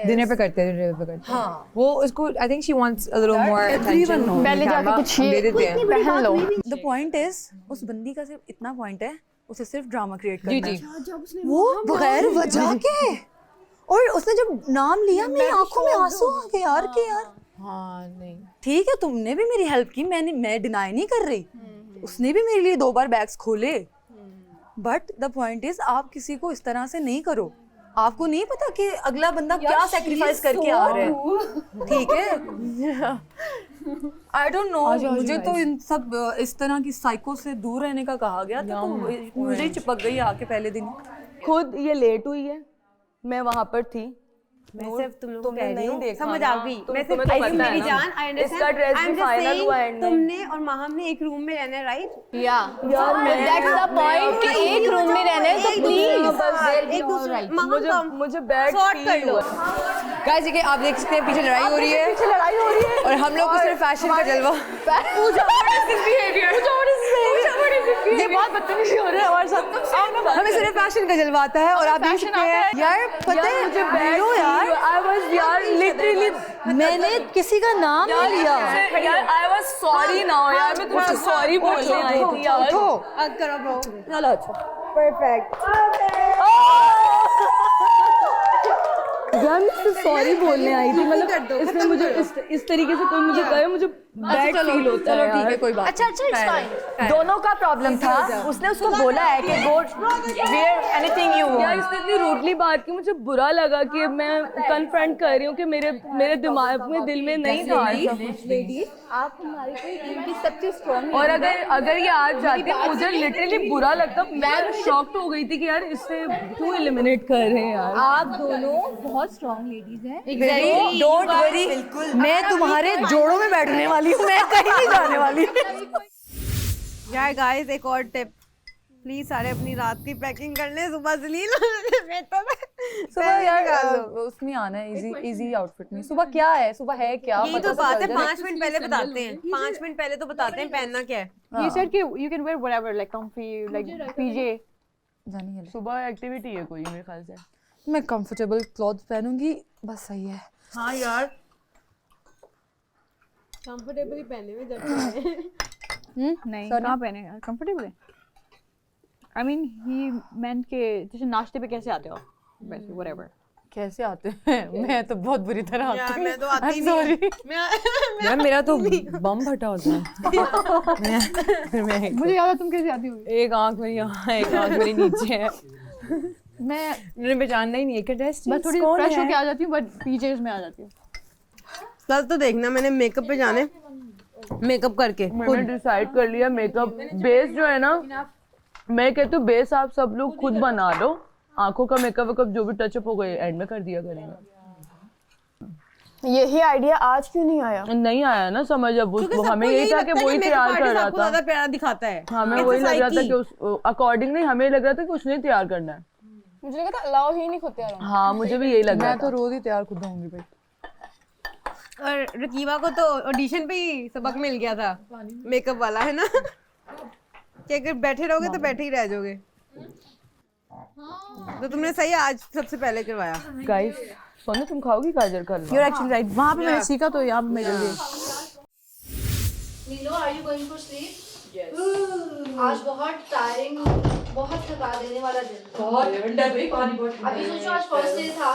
Speaker 3: डिनर पे करते हैं. हाँ. वो उसको I think she wants a little more attention.
Speaker 8: पहले जाके कुछ
Speaker 3: दे देते हैं.
Speaker 8: पहन लो. The point is उस बंदी का सिर्फ इतना पॉइंट है, उसे सिर्फ ड्रामा क्रिएट करना है. वो बगैर वजह के. और उसने जब नाम लिया मेरी आंखों में आंसू आ गए यार कि यार.
Speaker 3: हाँ नहीं.
Speaker 8: ठीक है तुमने भी मेरी हेल्प की, मैं डिनाई नहीं कर रही. उसने भी मेरे लिए 2 बार बैग्स खोले. बट द पॉइंट इज आप किसी को इस तरह से नहीं करो. आपको नहीं पता कि अगला बंदा क्या सैक्रिफाइस करके आ रहा है. ठीक है. आई डोंट नो. मुझे तो इन सब इस तरह की साइको से दूर रहने का कहा गया था. तो मुझे चिपक गई आके पहले दिन. खुद ये लेट हुई है. मैं वहां पर थी.
Speaker 6: मैं सिर्फ तुम लोग कह रही हूँ.
Speaker 8: समझ आ गई.
Speaker 6: मैं सिर्फ मेरी जान. I understand.
Speaker 8: इसका ड्रेस भी फाइनल हुआ है.
Speaker 6: तुमने और माहम ने एक रूम में रहना है, राइट?
Speaker 8: यार दैट्स द पॉइंट कि एक रूम में रहना है. तो प्लीज
Speaker 6: एक दूसरे
Speaker 8: मुझे बैड
Speaker 6: सॉर्ट कर लो.
Speaker 3: गाइस देखिए आप देख सकते हैं पीछे लड़ाई हो रही है. और हम लोग को सिर्फ फैशन का जलवा.
Speaker 8: ये बहुत बदतमीजी हो रहा है हमारे साथ.
Speaker 3: हमें सिर्फ फैशन का जलवा आता है. और आप देख सकते हैं यार पता है मुझे बैठो यार.
Speaker 8: I was यार लिटरली मैंने किसी का नाम नहीं लिया. यार I was sorry now यार. मैं तुम्हें सॉरी बोलने आई थी यार.
Speaker 6: करो ब्रो.
Speaker 8: चलो अच्छा.
Speaker 6: परफेक्ट.
Speaker 8: यार मैं सॉरी बोलने आई थी. मतलब इसमें मुझे इस तरीके से कोई मुझे कहे मुझे बैड फील होता है.
Speaker 3: ठीक है कोई बात.
Speaker 13: अच्छा इट्स फाइन.
Speaker 8: दोनों का प्रॉब्लम था. उसने उसको बोला है कि go wear anything you want. यार इसने इतनी रूडली बात की. मुझे बुरा लगा कि मैं कन्फ्रंट कर रही हूँ कि मेरे दिमाग में दिल में नहीं था.
Speaker 6: आप हमारी टीम की सबसे स्ट्रांग.
Speaker 8: और अगर ये आज जाती मुझे लिटरली बुरा लगता. मैं शॉक्ड हो गई थी कि यार इससे क्यों एलिमिनेट कर रहे हैं यार.
Speaker 6: आप दोनों बहुत स्ट्रांग लेडीज हैं.
Speaker 8: Don't worry. मैं तुम्हारे जोड़ों में बैठने वाली हूँ. मैं कहीं नहीं जाने वाली.
Speaker 6: यार गाइस एक और टिप. प्लीज सारे अपनी रात की पैकिंग कर लें, सुबह जलील
Speaker 7: सुबह यार उसमें आना है इजी आउटफिट में। सुबह क्या है, सुबह है क्या,
Speaker 6: यही तो बात है, 5 मिनट पहले बताते हैं, 5 मिनट पहले तो बताते हैं पहनना क्या है।
Speaker 7: He said कि you can wear whatever like comfy like PJ। जानी है सुबह एक्टिविटी है कोई मेरे ख्याल से, मैं कंफर्टेबल क्लॉथ पहनूंगी बस सही है।
Speaker 6: हाँ यार कंफर्टेबल ही पहने हुए जब
Speaker 7: नहीं कहाँ पहने यार, कंफर्टेबल है। I mean he meant के जैसे नाश्ते पे कैसे आते हो वैसे whatever कैसे आते हैं। मैं तो बहुत बुरी तरह आती हूँ, मैं तो आती नहीं। यार मेरा तो बम फटा होता है। मुझे याद है तुम कैसे आती हो, एक आंख मेरी यहाँ एक आंख मेरी नीचे है। मैंने पहचानना ही नहीं है कि ड्रेस मैं थोड़ी फ्रेश होके आ जाती हूँ बट पीजेस में आ जाती हूँ।
Speaker 6: कल तो देखना मैंने मेकअप पे जाने, मेकअप करके
Speaker 8: मैंने डिसाइड कर लिया मेकअप बेस जो है ना, मैं कहती हूँ बेस आप सब लोग खुद बना लो, आंखों का मेकअप वेकअप जो भी टचअप हो गए एंड में कर दिया करेंगे।
Speaker 7: यही आइडिया आज क्यों नहीं आया?
Speaker 8: नहीं आया ना समझ, अब उसको हमें यही था कि वही तैयार कर रहा था,
Speaker 6: ज्यादा प्यारा दिखाता है।
Speaker 8: हमें वही लग रहा था कि उस अकॉर्डिंग नहीं, हमें लग रहा था कि उसने तैयार करना है।
Speaker 7: मुझे लगा था अलाउ ही नहीं खुद तैयार होना।
Speaker 8: हाँ मुझे भी यही लग रहा था।
Speaker 7: मैं तो रोज ही तैयार खुद होंगी भाई।
Speaker 6: और रकीबा को तो ऑडिशन पे ही सबक मिल गया था मेकअप वाला, है ना कि अगर बैठे रहोगे तो बैठे ही रह जाओगे। तो तुमने सही आज सबसे पहले करवाया।
Speaker 8: गाइस सोनू तुम खाओगी गाजर का हलवा?
Speaker 7: You're actually right, वहाँ पे मैंने सीखा तो यहाँ पे मैं जल्दी।
Speaker 4: नीलो are you going for sleep? Yes. आज बहुत टायरिंग, बहुत थका देने वाला दिन। बहुत ठंडा है भाई, पानी बहुत ठंडा है। अभी सोचो आज फर्स्ट डे था।